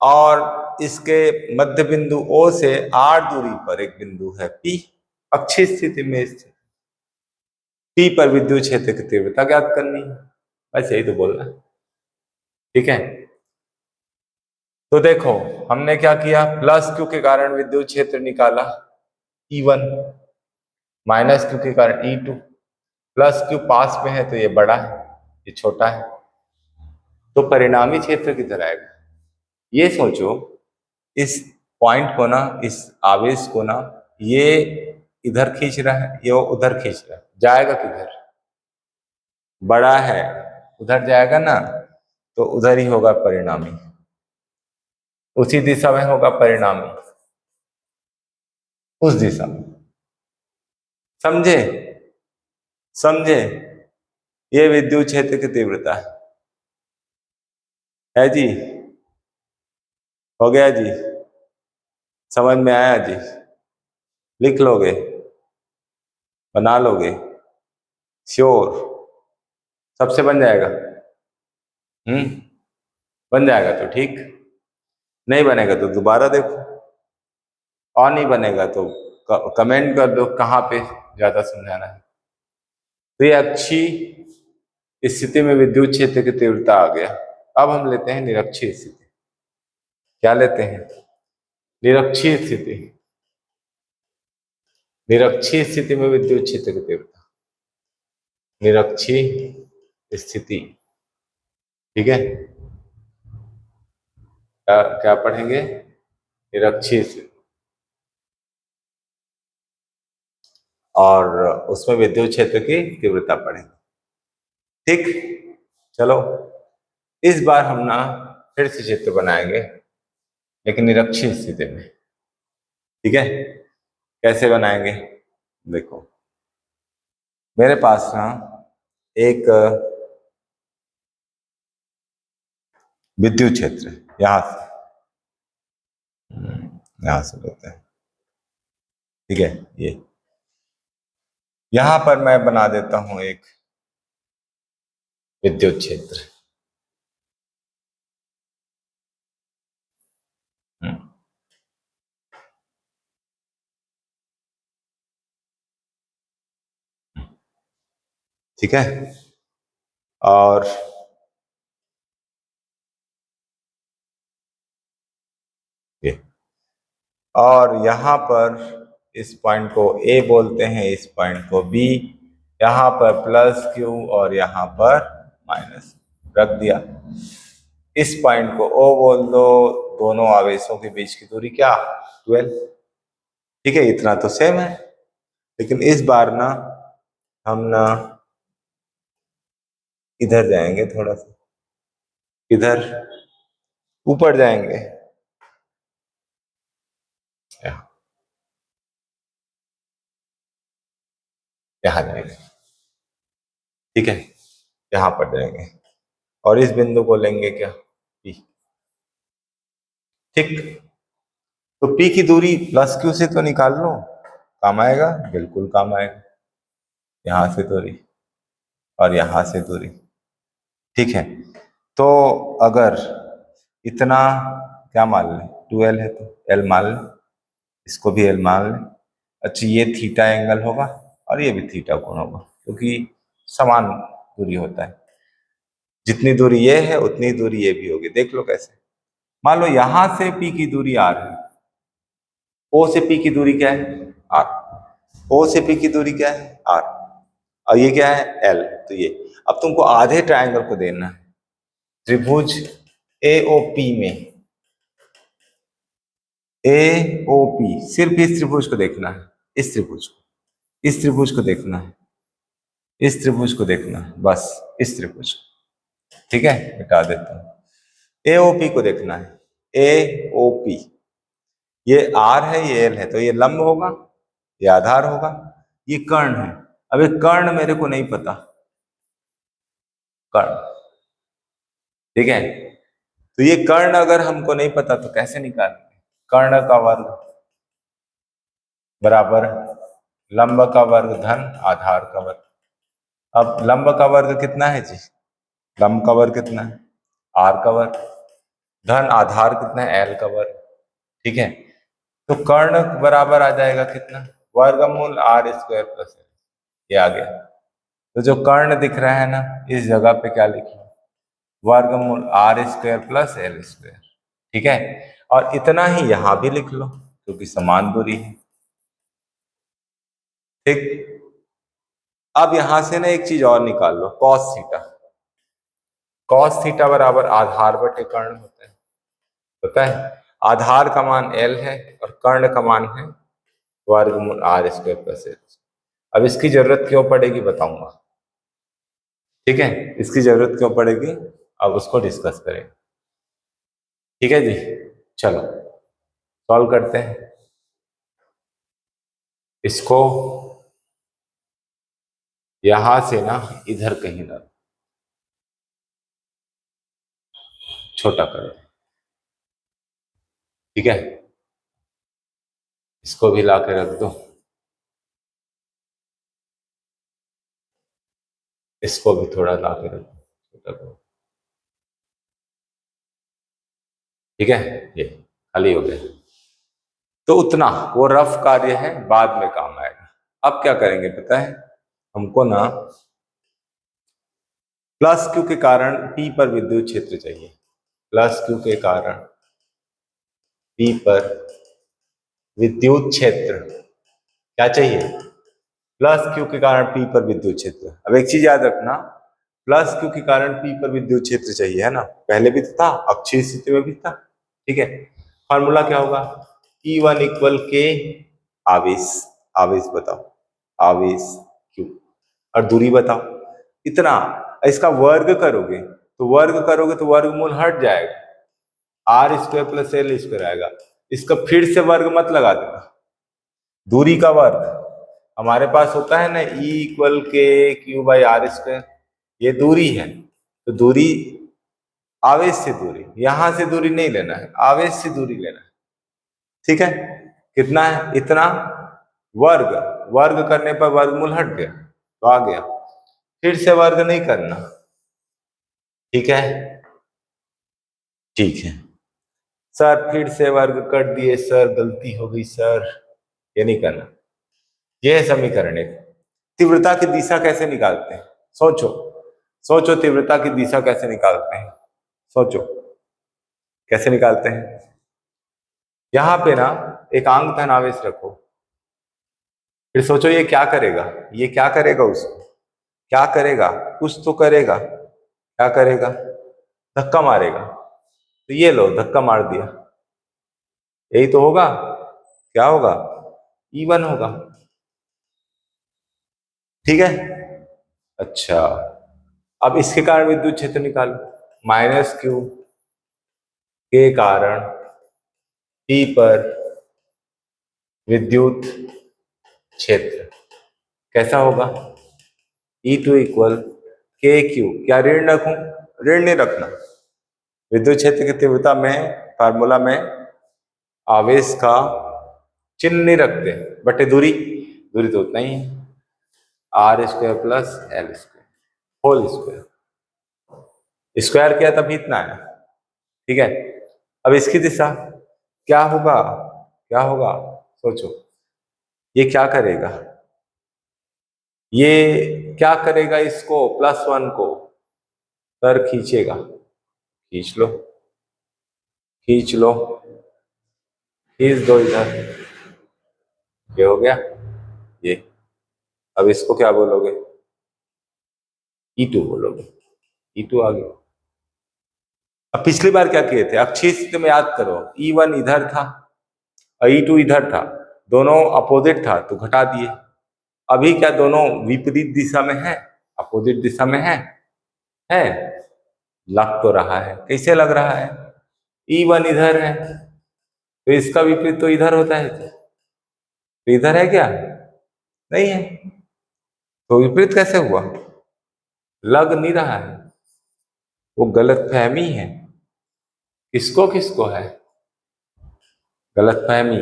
और इसके मध्य बिंदु O से R दूरी पर एक बिंदु है P, अक्षीय स्थिति में स्थित। P पर विद्युत क्षेत्र की तीव्रता ज्ञात करनी है, बस यही तो बोलना है। ठीक है, तो देखो हमने क्या किया, +Q के कारण विद्युत क्षेत्र निकाला E1, -Q के कारण E2, +Q पास में है तो ये बड़ा है, ये छोटा है, तो परिणामी क्षेत्र किधर आएगा। ये सोचो, इस पॉइंट को ना, इस आवेश को ना, ये इधर खींच रहा है, ये उधर खींच रहा है, जाएगा किधर, बड़ा है उधर जाएगा ना, तो उधर ही होगा परिणामी, उसी दिशा में होगा परिणामी, उस दिशा में। समझे, समझे, ये विद्युत क्षेत्र की तीव्रता है जी, हो गया जी, समझ में आया जी। लिख लोगे, बना लोगे, श्योर, सबसे बन जाएगा। बन जाएगा तो ठीक, नहीं बनेगा तो दोबारा देखो, और नहीं बनेगा तो कमेंट कर दो कहाँ पे ज्यादा समझाना है। तो ये अच्छी स्थिति में विद्युत क्षेत्र की तीव्रता आ गया। अब हम लेते हैं निरक्षीय स्थिति। क्या लेते हैं? निरक्षीय स्थिति। निरक्षीय स्थिति में विद्युत क्षेत्र की तीव्रता, निरक्षीय स्थिति, ठीक है। क्या क्या पढ़ेंगे? निरक्षीय स्थिति, और उसमें विद्युत क्षेत्र की तीव्रता पढ़ेंगे, ठीक। चलो, इस बार हम ना फिर से चित्र बनाएंगे, लेकिन निरक्षीय स्थिति में, ठीक है। कैसे बनाएंगे? देखो, मेरे पास ना एक विद्युत क्षेत्र है, यहां से लेते हैं, ठीक है। ये यहां पर मैं बना देता हूं एक विद्युत क्षेत्र, ठीक है। और ये, और यहां पर इस पॉइंट को ए बोलते हैं, इस पॉइंट को बी, यहां पर प्लस क्यू और यहां पर माइनस रख दिया। इस पॉइंट को ओ बोल दो, दोनों आवेशों के बीच की दूरी क्या? 12, ठीक है। इतना तो सेम है, लेकिन इस बार ना हम ना इधर जाएंगे, थोड़ा सा इधर ऊपर जाएंगे, यहाँ जाएंगे, ठीक है। यहाँ पर जाएंगे और इस बिंदु को लेंगे क्या? पी, ठीक। तो पी की दूरी प्लस क्यू से तो निकाल लो, काम आएगा, बिल्कुल काम आएगा। यहां से दूरी और यहां से दूरी, ठीक है। तो अगर इतना क्या मान लें, 12 है तो एल मान लें, इसको भी एल मान लें। अच्छा, ये थीटा एंगल होगा और ये भी थीटा कोण होगा, क्योंकि समान दूरी होता है। जितनी दूरी ये है उतनी दूरी ये भी होगी। देख लो कैसे। मान लो यहां से पी की दूरी आर है, ओ से पी की दूरी क्या है? आर। ओ से पी की दूरी क्या है? आर। और ये क्या है? एल। तो ये, अब तुमको आधे ट्रायंगल को देना है त्रिभुज एओपी में। एओपी, सिर्फ इस त्रिभुज को देखना है, इस त्रिभुज को, इस त्रिभुज को देखना है, इस त्रिभुज को देखना है, बस इस त्रिभुज को, ठीक है। मिटा देता हूं। एओपी को देखना है, एओपी, ये आर है, ये एल है, तो ये लंब होगा, ये आधार होगा, ये कर्ण है। अब ये कर्ण मेरे को नहीं पता, कर्ण, ठीक है। तो ये कर्ण अगर हमको नहीं पता तो कैसे निकालेंगे? कर्ण का वर्ग बराबर लंब का वर्ग धन आधार का वर्ग। अब लंब का वर्ग कितना है जी? लंब का वर्ग कितना है? आर का वर्ग, धन आधार कितना है? एल का वर्ग, ठीक है। तो कर्ण बराबर आ जाएगा कितना? वर्गमूल आर स्क्वायर प्लस एल, ये आ गया। तो जो कर्ण दिख रहा है ना, इस जगह पे क्या लिखना? वर्गमूल R square plus L square, ठीक है। और इतना ही यहां भी लिख लो, क्योंकि समान दूरी है, ठीक। अब यहां से ना एक चीज और निकाल लो, कॉस थीटा। कॉस थीटा बराबर आधार बटे कर्ण होता है, पता है। आधार का मान एल है और कर्ण का मान है वर्गमूल आर स्क्वायर प्लस एल। अब इसकी जरूरत क्यों पड़ेगी बताऊंगा, ठीक है। इसकी जरूरत क्यों पड़ेगी, अब उसको डिस्कस करें, ठीक है जी। चलो सॉल्व करते हैं इसको। यहां से ना इधर कहीं ना छोटा करो, ठीक है। इसको भी ला के रख दो। इसको भी थोड़ा ला के रखो, छोटा करो। ठीक है, ये खाली हो गया। तो उतना वो रफ कार्य है, बाद में काम आएगा। अब क्या करेंगे पता है हमको ना, प्लस क्यू के कारण P पर विद्युत क्षेत्र चाहिए। प्लस क्यू के कारण P पर विद्युत क्षेत्र क्या चाहिए? प्लस क्यू के कारण P पर विद्युत क्षेत्र। अब एक चीज याद रखना, प्लस क्यू के कारण P पर विद्युत क्षेत्र चाहिए, है ना? पहले भी तो था, अक्षीय स्थिति में भी था। ठीक है, फॉर्मूला क्या होगा? E1 इक्वल के आवेश, आवेश बताओ, आवेश Q, और दूरी बताओ इतना। इसका वर्ग करोगे तो वर्गमूल हट जाएगा, R square plus L square आएगा। इसका फिर से वर्ग मत लगा देना, दूरी का वर्ग हमारे पास होता है ना, E इक्वल के क्यू बाई आर स्क्वायर। ये दूरी है, तो दूरी, आवेश से दूरी, यहां से दूरी नहीं लेना है, आवेश से दूरी लेना है। ठीक है, कितना है? इतना, वर्ग, वर्ग करने पर वर्गमूल हट गया तो आ गया, फिर से वर्ग नहीं करना। ठीक है, ठीक है सर, फिर से वर्ग कर दिए सर, गलती हो गई सर, ये नहीं करना। यह है समीकरण एक। तीव्रता की दिशा कैसे निकालते हैं? सोचो, सोचो तीव्रता की दिशा कैसे निकालते हैं, सोचो कैसे निकालते हैं। यहां पे ना एक आंक धनावेश रखो, फिर सोचो ये क्या करेगा, ये क्या करेगा, उसको क्या करेगा, कुछ तो करेगा, क्या करेगा? धक्का मारेगा। तो ये लो, धक्का मार दिया, यही तो होगा। क्या होगा? E1 होगा। ठीक है, अच्छा, अब इसके कारण विद्युत क्षेत्र निकालो। माइनस क्यू के कारण P पर विद्युत क्षेत्र कैसा होगा? E2 इक्वल के क्यू, क्या ऋण रखूं? ऋण नहीं रखना। विद्युत क्षेत्र की तीव्रता में फार्मूला में आवेश का चिन्ह नहीं रखते, बटे दूरी, दूरी तो उतना ही है, R square plus L square whole square, square किया तभी इतना है। ठीक है, अब इसकी दिशा क्या होगा? क्या होगा सोचो, ये क्या करेगा? ये क्या करेगा? इसको +1 को सर खींचेगा, खींच लो, खींच लो, खींच दो इधर, ये हो गया ये। अब इसको क्या बोलोगे? E2 बोलोगे, E2 आ गया। अब पिछली बार क्या किए थे? अक्षीय स्थिति में याद करो, E1 इधर था और E2 इधर था, दोनों अपोजिट था तो घटा दिए। अभी क्या दोनों विपरीत दिशा में है, अपोजिट दिशा में है? लग तो रहा है, कैसे लग रहा है? E1 इधर है तो इसका विपरीत तो इधर होता है, तो इधर है क्या? नहीं है, तो विपरीत कैसे हुआ? लग नहीं रहा है, वो गलत फहमी है। किसको किसको है गलत फहमी?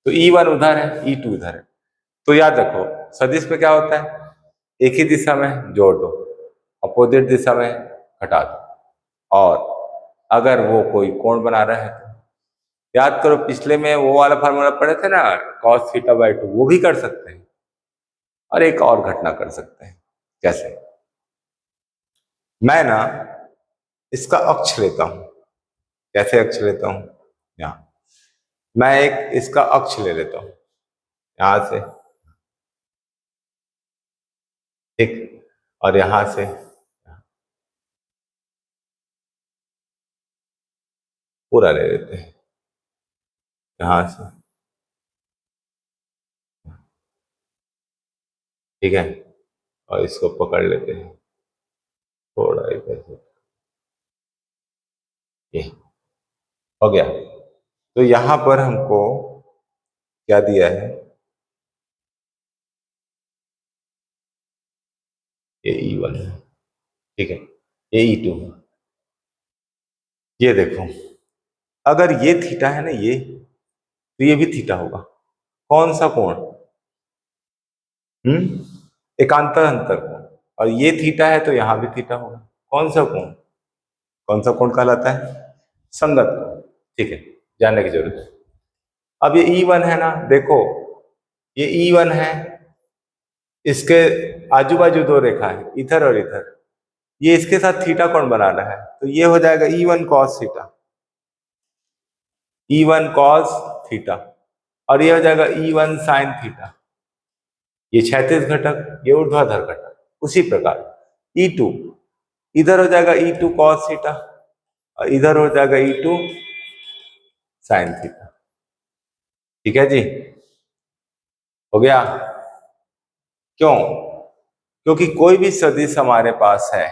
तो E1 उधर है, E2 इधर है। तो याद रखो, सदिश पे क्या होता है? एक ही दिशा में जोड़ दो, अपोजिट दिशा में घटा दो। और अगर वो कोई कोण बना रहा है तो याद करो, पिछले में वो वाला फार्मूला पढ़े थे ना, cos θ/2, वो भी कर सकते हैं। और एक और घटना कर सकते हैं, कैसे? मैं ना इसका अक्ष लेता हूं। कैसे अक्ष लेता हूं? यहाँ मैं एक इसका अक्ष ले लेता हूं, यहां से, ठीक, और यहां से पूरा ले लेते हैं, यहां से, ठीक है, और इसको पकड़ लेते हैं थोड़ा इधर से, ये हो गया। तो यहां पर हमको क्या दिया है? ये E1 है, ठीक है, ये E2 है। ये देखो, अगर ये थीटा है ना, ये तो ये भी थीटा होगा। कौन सा कोण? एकांतर अंतर कोण। और ये थीटा है तो यहाँ भी थीटा होगा। कौन सा कोण? कौन सा कोण कहलाता है? संगत कोण। ठीक है, जानने की जरूरत है। अब ये E1 है ना, देखो ये E1 है, इसके आजू बाजू दो रेखा है, इधर और इधर, ये इसके साथ थीटा कोण बना रहा है, तो ये हो जाएगा E1 cos theta, E1 cos theta, और ये हो जाएगा E1 sin थीटा। ये क्षैतिज घटक, ये ऊर्ध्वाधर घटक। उसी प्रकार E2 इधर हो जाएगा E2 cos थीटा, और इधर हो जाएगा E2 sin थीटा। ठीक है जी, हो गया। क्यों? क्योंकि कोई भी सदिश हमारे पास है,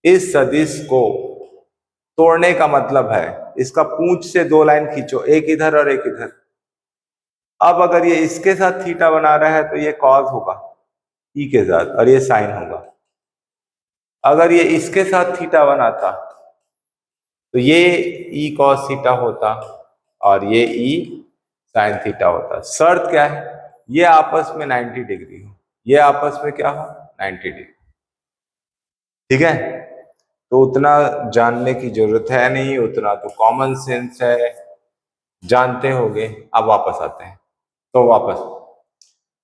इस सदिश को तोड़ने का मतलब है इसका पूंछ से दो लाइन खींचो, एक इधर और एक इधर। अब अगर ये इसके साथ थीटा बना रहा है तो ये कॉस होगा ई के साथ, और ये साइन होगा। अगर ये इसके साथ थीटा बनाता तो ये ई कॉस थीटा होता और ये ई साइन थीटा होता। शर्त क्या है? ये आपस में 90 डिग्री हो, ये आपस में क्या हो? 90 डिग्री। ठीक है, तो उतना जानने की जरूरत है नहीं, उतना तो कॉमन सेंस है, जानते होगे। अब वापस आते हैं, तो वापस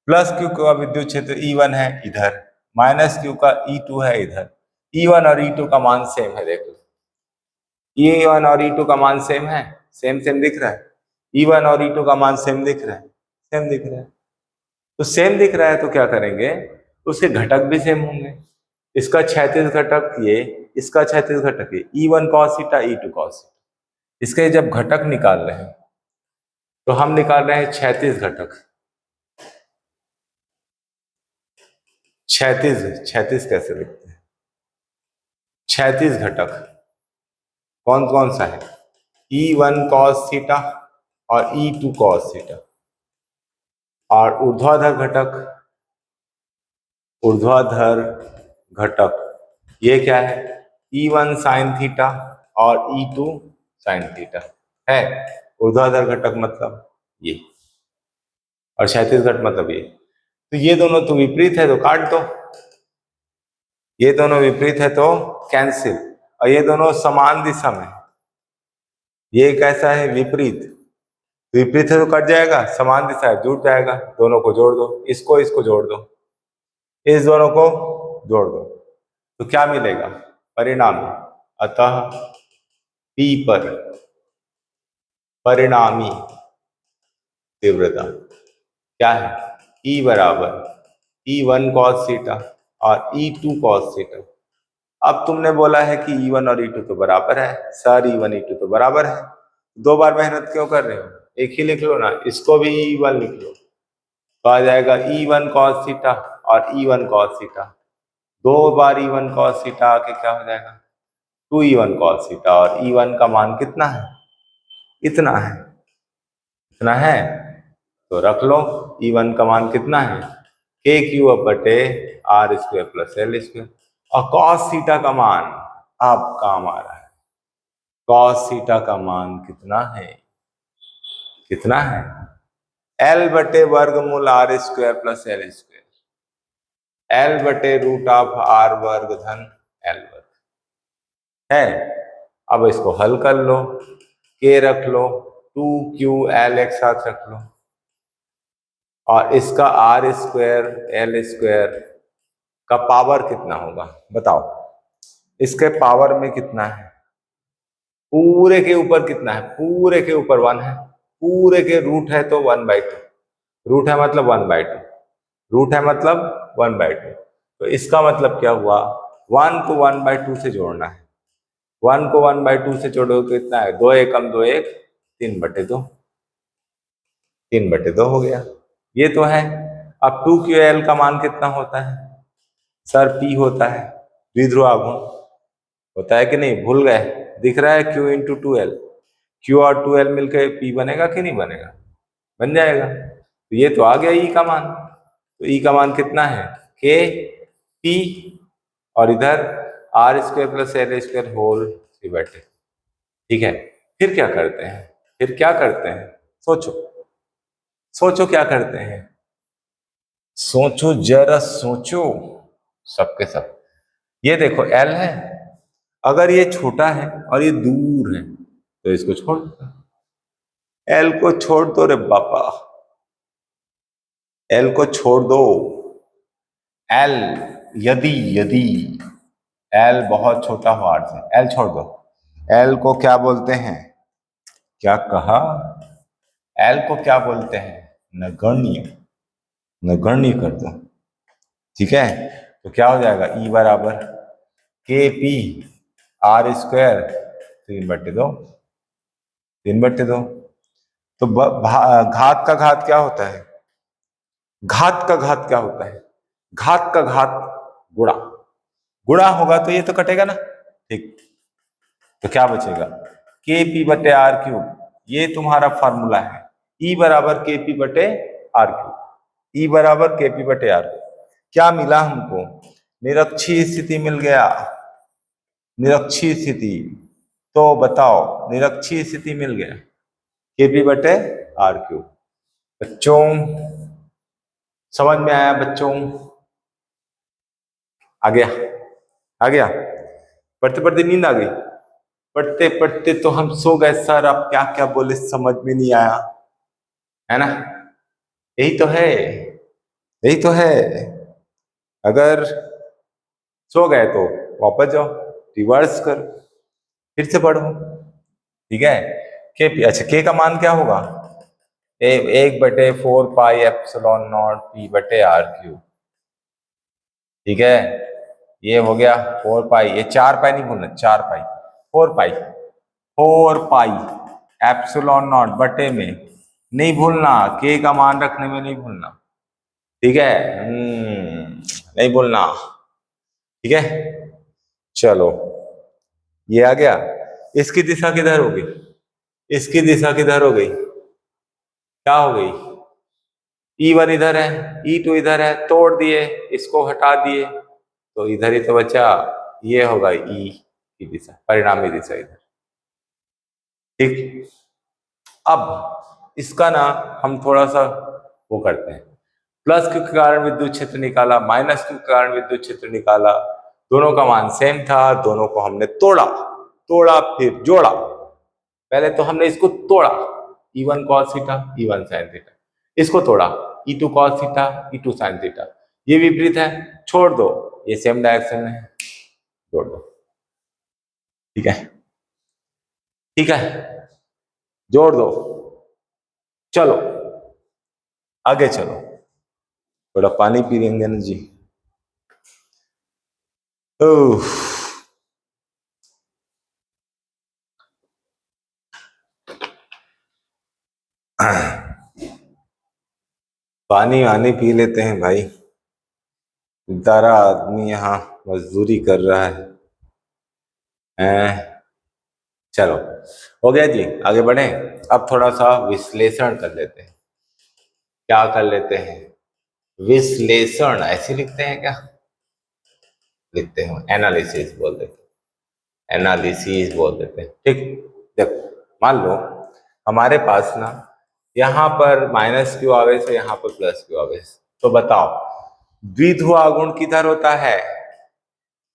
प्लस क्यू का विद्युत क्षेत्र E1 है इधर, माइनस क्यू का E2 है इधर। E1 और E2 का मान सेम है, देखो E1 और E2 का मान सेम है, सेम सेम दिख रहा है। E1 और E2 का मान सेम दिख रहा है, सेम दिख रहा है। तो सेम दिख रहा है तो क्या करेंगे, उसके घटक भी सेम होंगे। इसका क्षैतिज घटक ये, इसका क्षैतिज घटक ये, E1 cos theta, E2 cos theta. इसके जब घटक निकाल रहे हैं तो हम निकाल रहे हैं क्षैतिज घटक। क्षैतिज, क्षैतिज कैसे लिखते हैं? क्षैतिज घटक कौन कौन सा है? E1 cos थीटा और E2 cos थीटा। और ऊर्ध्वाधर घटक, ऊर्ध्वाधर घटक ये क्या है? E1 sin थीटा और E2 sin थीटा है। ऊर्ध्वाधर घटक मतलब ये, और क्षैतिज घटक मतलब ये। तो ये दोनों तो विपरीत है तो काट दो, ये दोनों विपरीत है तो कैंसिल, और ये दोनों समान दिशा में, ये कैसा है? विपरीत। विपरीत है तो कट जाएगा, समान दिशा है जुड़ जाएगा। दोनों को जोड़ दो, इसको इसको जोड़ दो, इस दोनों को जोड़ दो, तो क्या मिलेगा परिणाम? अतः P पर परिणामी तीव्रता क्या है? E बराबर E1 cos थीटा और E2 cos थीटा। अब तुमने बोला है कि E1 और E2 तो बराबर है, सर E1 E2 तो बराबर है, दो बार मेहनत क्यों कर रहे हो? एक ही लिख लो ना, इसको भी E1 लिख लो, तो आ जाएगा E1 cos थीटा और E1 cos थीटा। दो बार E1 cos थीटा आके क्या हो जाएगा? 2E1 cos थीटा, और E1 का मान कितना है? इतना है, इतना है, तो रख लो E1 का मान कितना है? के क्यू अब बटे R square plus L square. और कॉस थीटा का मान अब काम आ रहा है। कॉस थीटा का मान कितना है? कितना है? एल बटे वर्गमूल R square plus L square, L बटे रूट ऑफ आर वर्ग धन एल वर्ग है। अब इसको हल कर लो, के रख लो, 2QL एक साथ रख लो, और इसका आर स्क्वायर एल स्क्वायर का पावर कितना होगा बताओ? इसके पावर में कितना है? पूरे के ऊपर कितना है? पूरे के ऊपर 1 है, पूरे के रूट है तो 1/2, रूट है मतलब 1/2, रूट है मतलब 1/2। तो इसका मतलब क्या हुआ? 1 को 1/2 से जोड़ना है, 1 को 1/2 से जोड़ो तो कितना है? 2 एकम 2 1, 3/2, 3/2 हो गया। ये तो है। अब 2QL का मान कितना होता है? सर P होता है, द्विध्रुव आघूर्ण होता है कि नहीं? भूल गए? दिख रहा है Q इंटू 2L, Q और 2L मिलकर P बनेगा कि नहीं बनेगा? बन जाएगा। तो ये तो आ गया E का मान, तो E का मान कितना है? K P, और इधर R square plus L square whole 3/2। ठीक है, फिर क्या करते हैं? फिर क्या करते हैं? सोचो, सोचो क्या करते हैं? सोचो जरा सोचो। सबके सब। ये देखो एल है, अगर ये छोटा है और ये दूर है तो इसको छोड़ दो, एल को छोड़ दो रे बापा, एल को छोड़ दो। एल, यदि यदि एल बहुत छोटा हो आर से, एल छोड़ दो। एल को क्या बोलते हैं, क्या कहा, एल को क्या बोलते हैं, नगण्य, नगण्य कर दो। ठीक है, तो क्या हो जाएगा, ई बराबर के पी आर स्क्वायर 3/2, 3/2। तो घात का घात क्या होता है, घात का घात क्या होता है, घात का घात गुणा, गुणा होगा तो ये तो कटेगा ना। ठीक, तो क्या बचेगा, के पी बटे आर क्यूब, ये तुम्हारा फॉर्मूला है, ई बराबर के पी बटे आर क्यूब, ई बराबर के पी बटे आर। क्या मिला हमको, निरक्षीय स्थिति मिल गया, निरक्षीय स्थिति। तो बताओ, निरक्षीय स्थिति मिल गया, के पी बटे आर क्यूब। बच्चों समझ में आया बच्चों, आ गया, आ गया, पढ़ते पढ़ते नींद आ गई, पढ़ते पढ़ते तो हम सो गए सर, अब क्या क्या बोले समझ में नहीं आया, है ना। यही तो है, यही तो है। अगर सो गए तो वापस जाओ, रिवर्स करो, फिर से पढ़ो। ठीक है, के, अच्छा के का मान क्या होगा, 1/4 पाई एप्सिलॉन नॉट पी/आर क्यूब। ठीक है, ये हो गया 4 पाई, ये 4 पाई नहीं भूलना, 4 पाई, 4 पाई, 4 पाई एप्सिलॉन नॉट बटे में, नहीं भूलना, के का मान रखने में नहीं भूलना। ठीक है, नहीं भूलना। ठीक है, चलो ये आ गया। इसकी दिशा किधर होगी, इसकी दिशा किधर हो गई, क्या हो गई, E1 इधर है, E2 इधर है, तोड़ दिए, इसको हटा दिए, तो इधर ही तो बचा, ये होगा ई की दिशा, परिणामी दिशा इधर। ठीक, अब इसका ना हम थोड़ा सा वो करते हैं, प्लस क्यू के कारण विद्युत क्षेत्र निकाला, माइनस क्यू के कारण विद्युत क्षेत्र निकाला, दोनों का मान सेम था, दोनों को हमने तोड़ा, तोड़ा फिर जोड़ा। पहले तो हमने इसको तोड़ा, E1 cos theta, E1 sin theta, इसको तोड़ा, E2 cos theta, E2 sin theta, ये विपरीत है, छोड़ दो, ये सेम डायरेक्शन में है, जोड़ दो। ठीक है, ठीक है, जोड़ दो, चलो आगे चलो, थोड़ा पानी पी लेंगे ना जी। ओह, पानी वानी पी लेते हैं भाई, बेचारा आदमी यहाँ मजदूरी कर रहा है। चलो हो गया जी, आगे बढ़े। अब थोड़ा सा विश्लेषण कर लेते हैं, क्या कर लेते हैं, विश्लेषण ऐसे लिखते हैं क्या, लिखते हैं एनालिसिस बोल देते हैं, एनालिसिस बोल देते हैं। ठीक, देखो मान लो हमारे पास ना यहाँ पर माइनस क्यू आवेश है, यहाँ पर प्लस क्यू आवेश, तो बताओ द्विध्रुव आघूर्ण किधर होता है,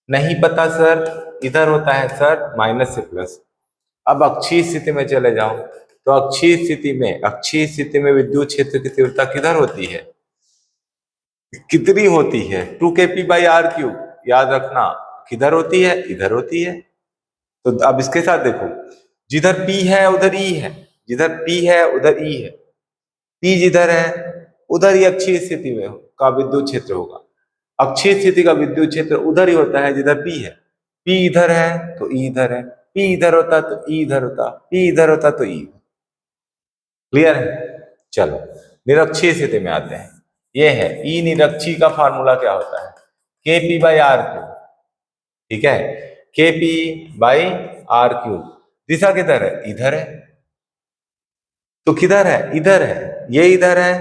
नहीं पता सर, इधर होता है सर, माइनस से प्लस। अब अक्षीय स्थिति में चले जाओ, तो अक्षीय स्थिति में, अक्षीय स्थिति में विद्युत क्षेत्र की तीव्रता किधर होती है, कितनी होती है, 2kp/r3, याद रखना, किधर होती है, इधर होती है। तो अब इसके साथ देखो, जिधर P है उधर E है, जिधर P है उधर E है, P जिधर है उधर ही अक्षीय स्थिति में का विद्युत क्षेत्र होगा, अक्षीय स्थिति का विद्युत क्षेत्र उधर ही होता है जिधर P है, P इधर है तो E इधर है, P इधर होता तो E इधर होता, P इधर होता तो E। क्लियर है, चलो निरक्षीय स्थिति में आते हैं, ये है E निरक्षीय का फार्मूला क्या होता है, KP/R3। ठीक है, KP/R3, दिशा किधर है, इधर है, तो किधर है, इधर है, ये इधर है,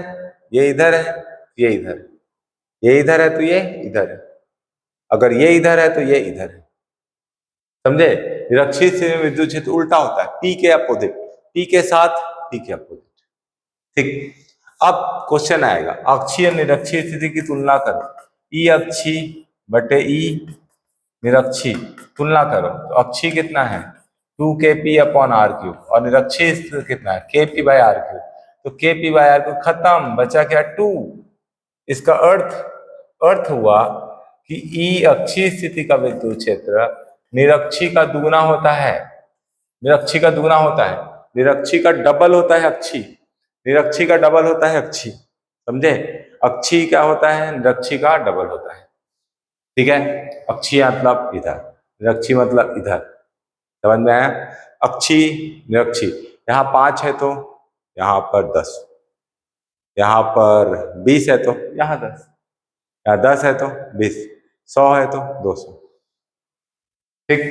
ये इधर है, ये इधर है, ये इधर है तो ये इधर है, अगर ये इधर है तो ये इधर है, समझे। निरक्षीय स्थिति में विद्युत क्षेत्र उल्टा होता है, P के अपोजिट, P के साथ P के अपोजिट। ठीक, अब क्वेश्चन आएगा, अक्षीय निरक्षीय स्थिति की तुलना करो, ई अक्षीय बटे ई निरक्षी, तुलना करो तो अक्षी कितना है 2kp/r³ और निरक्षी कितना है kp/r³। तो kp/r³ खत्म, बचा क्या 2। इसका अर्थ अर्थ हुआ कि ई अक्षीय स्थिति का विद्युत क्षेत्र निरक्षी का दुगुना होता है, निरक्षी का दुगुना होता है, निरक्षी का डबल होता है अक्षी, निरक्षी का डबल होता है अक्षी, समझे। अक्षी क्या होता है निरक्षी का डबल होता है, ठीक है। अक्षी मतलब इधर, निरक्षी मतलब इधर, समझ में आया। अक्षी निरक्षी, यहाँ 5 है तो यहाँ पर 10, यहाँ पर 20 है तो यहाँ 10, यहाँ 10 है तो 20, 100 है तो 200, ठीक।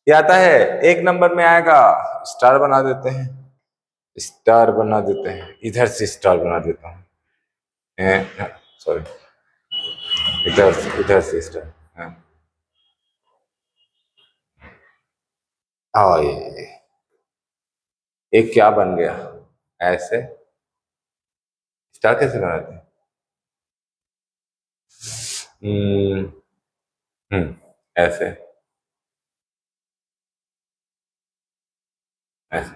ये आता है 1 नंबर में आएगा, स्टार बना देते हैं, स्टार बना देते हैं, इधर से स्टार बना देता हूँ, सॉरी इधर से स्टार, हाँ ये क्या बन गया, ऐसे स्टार कैसे बनाते हैं, ऐसे ऐसे,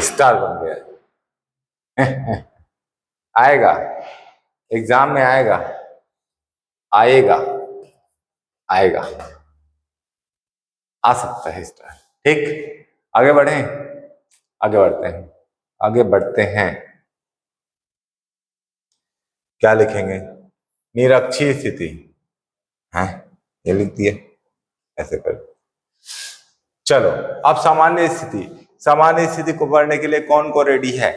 स्टार बन गया। आएगा एग्जाम में, आएगा आएगा आएगा, आ सकता है स्टार, ठीक। आगे बढ़े, आगे बढ़ते हैं, आगे बढ़ते हैं। क्या लिखेंगे, निरक्षीय स्थिति है, ये लिख दिए, ऐसे कर। चलो अब सामान्य स्थिति, सामान्य स्थिति को पढ़ने के लिए कौन को रेडी है।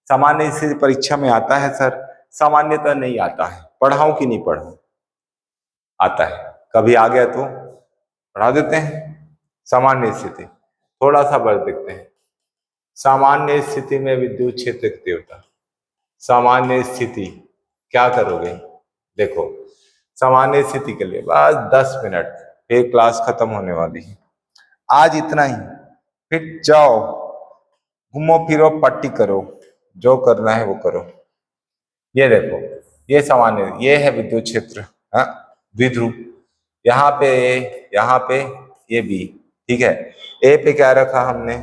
सामान्य स्थिति परीक्षा में आता है सर, सामान्यतः नहीं आता है, पढ़ाऊं कि नहीं पढ़ाऊं, आता है, कभी आ गया तो पढ़ा देते हैं। सामान्य स्थिति थोड़ा सा बढ़ देखते हैं। सामान्य स्थिति में विद्युत क्षेत्र की तीव्रता, सामान्य स्थिति क्या करोगे, देखो सामान्य स्थिति के लिए बस 10 मिनट, फिर क्लास खत्म होने वाली है, आज इतना ही, फिर जाओ घूमो फिरो पट्टी करो, जो करना है वो करो। ये देखो, ये सामान्य, ये है विद्युत क्षेत्र, हाँ द्विध्रुव, यहाँ पे यहाँ पे ये बी, ठीक है। ए पे क्या रखा हमने,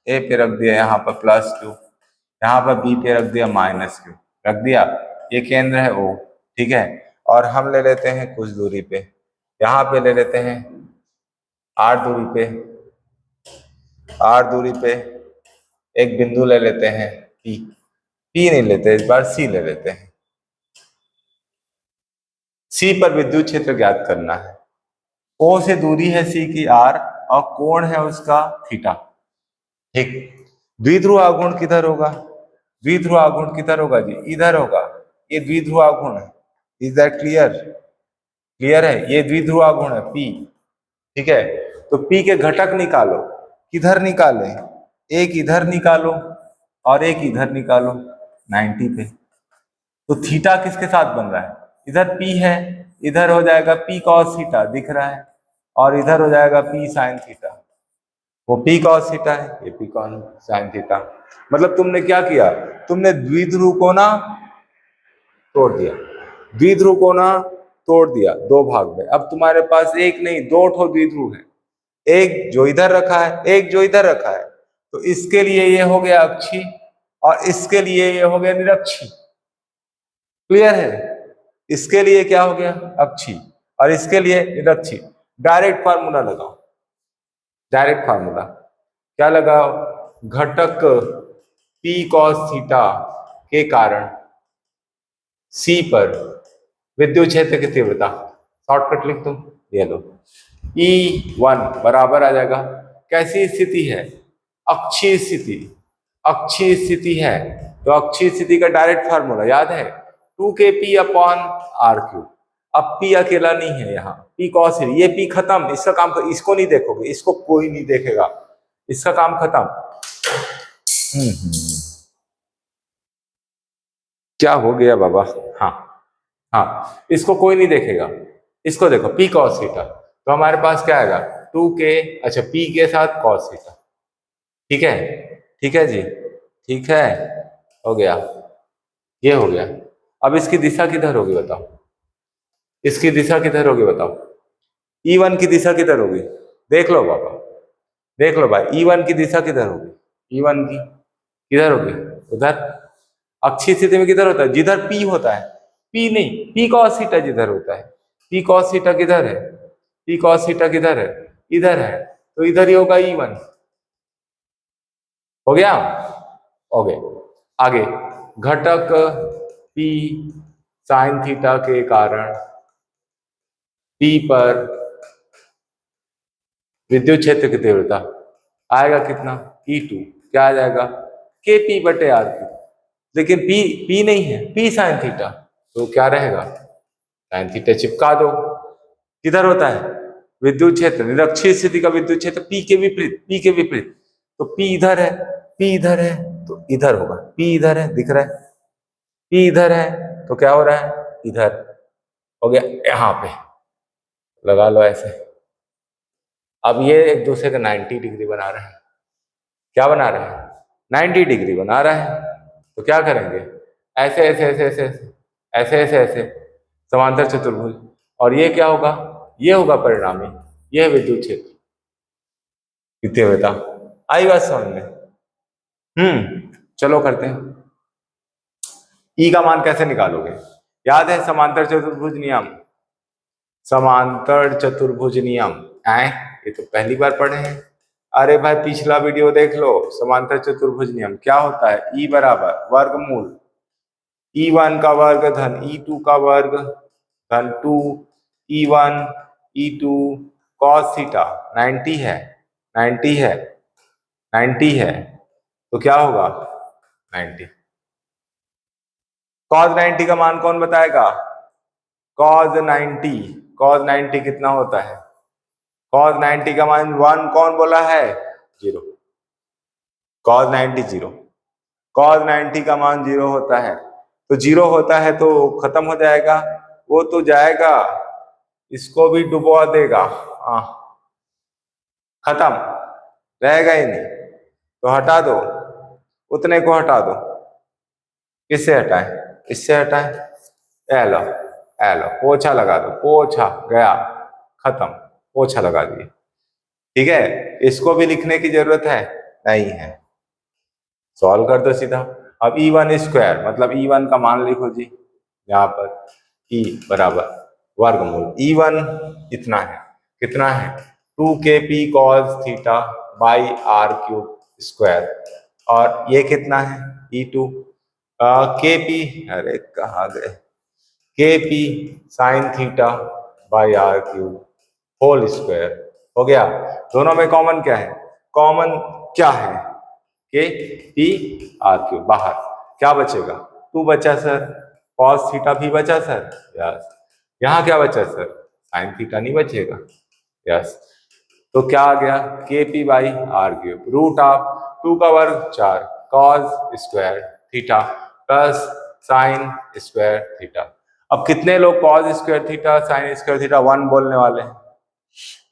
ए पे रख दिया यहाँ पर +q, यहाँ पर बी पे रख दिया -q, रख दिया, ये केंद्र है O, ठीक है। और हम ले लेते हैं कुछ दूरी पे, यहाँ पे ले लेते हैं r दूरी पे, r दूरी पे एक बिंदु ले लेते हैं P, P नहीं लेते इस बार, C ले लेते हैं। C पर विद्युत क्षेत्र ज्ञात करना है। O से दूरी है C की r और कोण है उसका थीटा, ठीक। द्विध्रुव आघूर्ण किधर होगा, द्विध्रुव आघूर्ण किधर होगा जी, इधर होगा, ये द्विध्रुव आघूर्ण है, इज दैट क्लियर, क्लियर है, ये द्विध्रुव आघूर्ण है P, ठीक है। तो P के घटक निकालो, किधर निकाले, एक इधर निकालो और एक इधर निकालो 90 पे। तो थीटा किसके साथ बन रहा है, इधर P है, इधर हो जाएगा P cos थीटा दिख रहा है, और इधर हो जाएगा P sin थीटा, वो P cos थीटा है, ये P sin थीटा। मतलब तुमने क्या किया, तुमने द्विध्रुव को ना तोड़ दिया, द्विध्रुव को ना तोड़ दिया 2 भाग में। अब तुम्हारे पास एक नहीं 2 ठो द्विध्रुव है, एक जो इधर रखा है, एक जो इधर रखा है। तो इसके लिए ये हो गया अक्षी और इसके लिए ये हो गया निरक्षी, क्लियर है। इसके लिए क्या हो गया अक्षी और इसके लिए निरक्षी। डायरेक्ट फार्मूला लगाओ, डायरेक्ट फार्मूला क्या लगाओ, घटक P cos थीटा के कारण C पर विद्युत क्षेत्र की तीव्रता, शॉर्टकट लिख दो, ये लो E1 बराबर आ जाएगा, कैसी स्थिति है, अक्षीय स्थिति, अक्षीय स्थिति है, तो अक्षीय स्थिति का डायरेक्ट फार्मूला याद है 2kp/r³। अब P अकेला नहीं है यहाँ, P cos, ये P खत्म, इसका काम, इसको नहीं देखोगे, इसको कोई नहीं देखेगा, इसका काम खत्म। क्या हो गया बाबा, हाँ हाँ, इसको कोई नहीं देखेगा, इसको देखो P cos थीटा, तो हमारे पास क्या आएगा 2k, अच्छा P के साथ cos थीटा, ठीक है, ठीक है जी, ठीक है, हो गया, ये हो गया। अब इसकी दिशा किधर होगी बताओ, इसकी दिशा किधर होगी बताओ? E1 की दिशा किधर होगी? देख लो बाबा, देख लो भाई, E1 की दिशा किधर होगी? E1 की किधर होगी? उधर। अक्षीय स्थिति में किधर होता है? जिधर P होता है। P नहीं, P cos थीटा जिधर होता है। P cos थीटा किधर है? P cos थीटा किधर है? इधर है, तो इधर ही होगा E1। हो गया? हो गया। आगे, घटक P sin थीटा के कारण P पर विद्युत क्षेत्र की तीव्रता आएगा कितना? E2। क्या आ जाएगा? KP बटे RQ। लेकिन P नहीं है, P sin थीटा, तो क्या रहेगा? sin थीटा चिपका दो। किधर होता है? विद्युत क्षेत्र, निरक्षीय स्थिति का विद्युत क्षेत्र P के विपरीत, P के विपरीत। तो P इधर है, P इधर है, तो इधर होगा। P इधर है, दिख रहा है? P इधर है, तो क्या हो रहा है? इधर। हो गया। यहां पे लगा लो ऐसे। अब ये एक दूसरे का 90 डिग्री बना रहे हैं। क्या बना रहे हैं? 90 डिग्री बना रहा है। तो क्या करेंगे? ऐसे ऐसे ऐसे ऐसे ऐसे ऐसे ऐसे समांतर चतुर्भुज। और ये क्या होगा? ये होगा परिणामी, यह विद्युत क्षेत्र की तीव्रता। आई बात समझ में? चलो करते हैं। ई का मान कैसे निकालोगे? याद है समांतर चतुर्भुज नियम? समांतर चतुर्भुज नियम आए, ये तो पहली बार पढ़े हैं। अरे भाई पिछला वीडियो देख लो। समांतर चतुर्भुज नियम क्या होता है? ई बराबर वर्गमूल E1 का वर्ग धन E2 का वर्ग धन 2 E1 E2 cos थीटा। 90 है, 90 है, 90 है, तो क्या होगा? 90। cos 90 का मान कौन बताएगा? cos 90, cos 90 कितना होता है? cos 90 का मान 1 कौन बोला है? 0। cos 90 0। cos 90 का मान 0 होता है, तो 0 होता है तो खत्म हो जाएगा। वो तो जाएगा, इसको भी डुबो देगा। हाँ, खत्म, रहेगा ही नहीं, तो हटा दो, उतने को हटा दो। किससे हटाएं? इससे हटाएं। एलो, एलो पोछा लगा दो, पोछा गया, खत्म, पोछा लगा दिए। ठीक है, इसको भी लिखने की जरूरत है? नहीं है। सॉल्व कर दो सीधा। अब E1 स्क्वायर मतलब E1 का मान लिखो जी यहाँ पर। E बराबर वर्गमूल E1 इतना है, कितना है? 2kp cos theta by R cube square. और ये कितना है? E2 kp, अरे कहाँ गए? kp sin theta by R cube whole square. हो गया। दोनों में कॉमन क्या है? कॉमन क्या है? के पी आर क्यूब बाहर। क्या बचेगा? 2 बचा सर, cos थीटा भी बचा सर, यस। यहाँ क्या बचा सर? साइन थीटा नहीं बचेगा, यस। तो क्या आ गया? K P by R cube root of 2 का वर्ग 4 cos square theta plus sine square theta. अब कितने लोग cos square theta sine square theta 1 बोलने वाले हैं?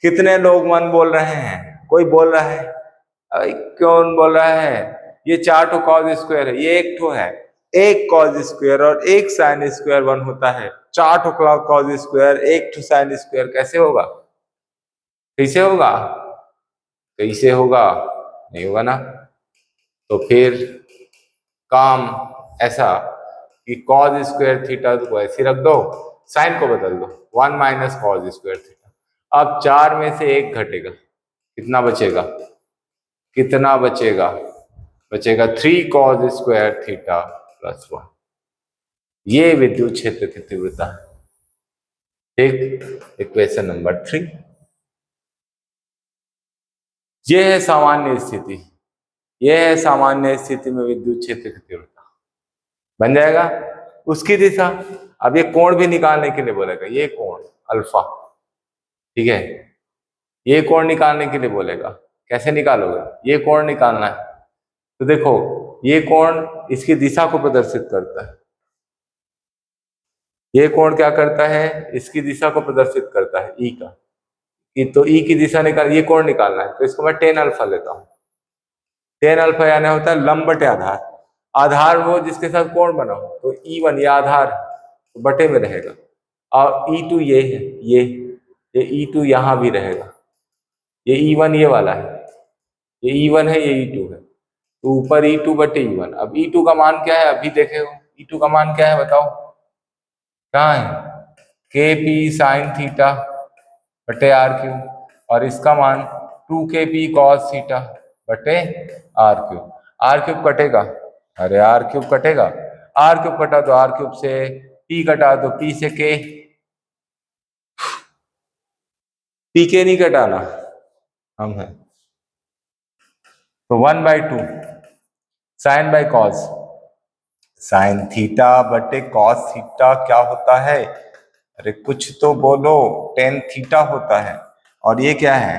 कितने लोग 1 बोल रहे हैं? कोई बोल रहा है? अरे कौन बोल रहा है? ये 4 ठो cos स्क्वायर है, ये एक ठो है। एक cos स्क्वायर और एक साइन स्क्वायर 1 होता है। 4 ठो cos स्क्वायर एक ठो साइन स्क्वायर कैसे होगा? कैसे होगा? कैसे होगा? नहीं होगा ना। तो फिर काम ऐसा कि cos स्क्वायर थीटा को ऐसे रख दो, साइन को बदल दो, 1 माइनस cos स्क्वायर थीटा। अब 4 में से 1 घटेगा, कितना बचेगा? कितना बचेगा? बचेगा 3 cos स्क्वायर थीटा प्लस 1। ये विद्युत क्षेत्र की तीव्रता है। ठीक, इक्वेशन नंबर 3। ये है सामान्य स्थिति, ये है सामान्य स्थिति में विद्युत क्षेत्र की तीव्रता। बन जाएगा। उसकी दिशा, अब ये कोण भी निकालने के लिए बोलेगा, ये कोण अल्फा, ठीक है, ये कोण निकालने के लिए बोलेगा। कैसे निकालोगे? ये कोण निकालना है, तो देखो ये कोण इसकी दिशा को प्रदर्शित करता है। ये कोण क्या करता है? इसकी दिशा को प्रदर्शित करता है, ई का। तो ई की दिशा निकाल, ये कोण निकालना है, तो इसको मैं टेन अल्फा लेता हूं। टेन अल्फा यानी होता है लंब बटे आधार। आधार वो जिसके साथ कोण बना हो, तो E1 या आधार तो बटे में रहेगा, और E2 ये है, ये E2 यहाँ भी रहेगा, ये E1 ये वाला है, ये E1 है, ये E2 है, तो ऊपर E2 बटे E1। अब E2 का मान क्या है अभी देखे हो, E2 का मान क्या है बताओ, कहाँ है, के पी साइन थीटा बटे आर क्यूब, और इसका मान 2 kp कॉस थीटा बटे आर क्यूब। आर क्यूब कटेगा, अरे आर क्यूब कटेगा, आर क्यूब कटा तो आर क्यूब से पी कटा तो पी से के, पी के नहीं कटाना, हम है तो 1/2 sine by cos, sine theta बटे कॉस थीटा क्या होता है, अरे कुछ तो बोलो, टेन थीटा होता है, और ये क्या है,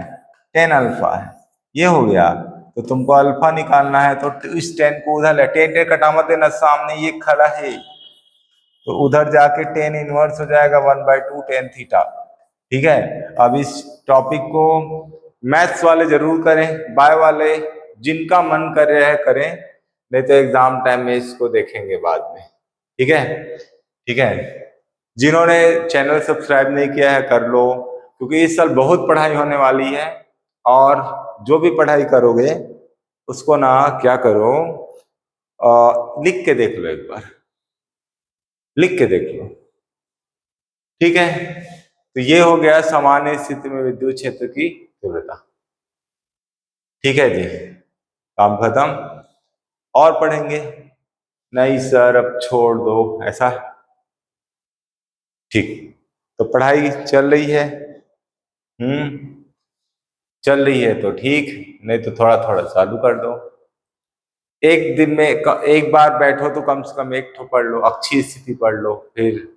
टेन अल्फा है, ये हो गया। तो तुमको अल्फा निकालना है तो इस टेन को उधर ले, टेन टेन कटा मत देना, सामने ये खड़ा है तो उधर जाके टेन इनवर्स हो जाएगा 1/2 टेन थीटा। ठीक है, अब इस टॉपिक को मैथ्स वाले जरूर करें, बाय वाले जिनका मन कर रहा है करें, नहीं तो एग्जाम टाइम में इसको देखेंगे बाद में। ठीक है, ठीक है, जिन्होंने चैनल सब्सक्राइब नहीं किया है कर लो, क्योंकि इस साल बहुत पढ़ाई होने वाली है, और जो भी पढ़ाई करोगे उसको ना क्या करो, लिख के देख लो, एक बार लिख के देख लो। ठीक है, तो ये हो गया सामान्य स्थिति में विद्युत क्षेत्र की तीव्रता। ठीक है जी, काम खत्म, और पढ़ेंगे, नहीं सर अब छोड़ दो ऐसा, ठीक, तो पढ़ाई चल रही है, चल रही है तो ठीक, नहीं तो थोड़ा थोड़ा चालू कर दो, एक दिन में एक बार बैठो तो कम से कम एक ठो पढ़ लो, अक्षीय स्थिति पढ़ लो, फिर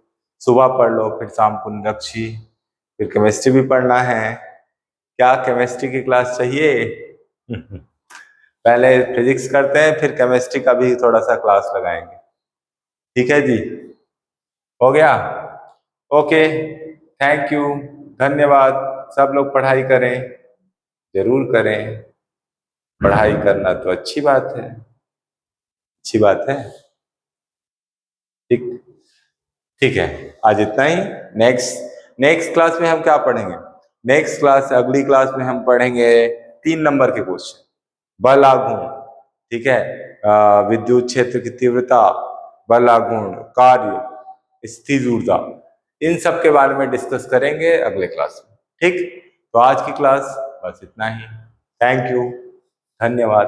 सुबह पढ़ लो, फिर शाम को निरक्षी, फिर केमिस्ट्री भी पढ़ना है। क्या केमिस्ट्री की क्लास चाहिए? पहले फिजिक्स करते हैं, फिर केमिस्ट्री का भी थोड़ा सा क्लास लगाएंगे। ठीक है जी, हो गया, ओके, थैंक यू, धन्यवाद। सब लोग पढ़ाई करें, जरूर करें, पढ़ाई करना तो अच्छी बात है, अच्छी बात है। ठीक, ठीक है, आज इतना ही। नेक्स्ट क्लास में हम क्या पढ़ेंगे, नेक्स्ट क्लास अगली क्लास में हम पढ़ेंगे 3 नंबर के क्वेश्चन, बल आघूर्ण, ठीक है, विद्युत क्षेत्र की तीव्रता, बल आघूर्ण, कार्य, स्थिर ऊर्जा, इन सब के बारे में डिस्कस करेंगे अगले क्लास में। ठीक, तो आज की क्लास बस इतना ही, थैंक यू, धन्यवाद।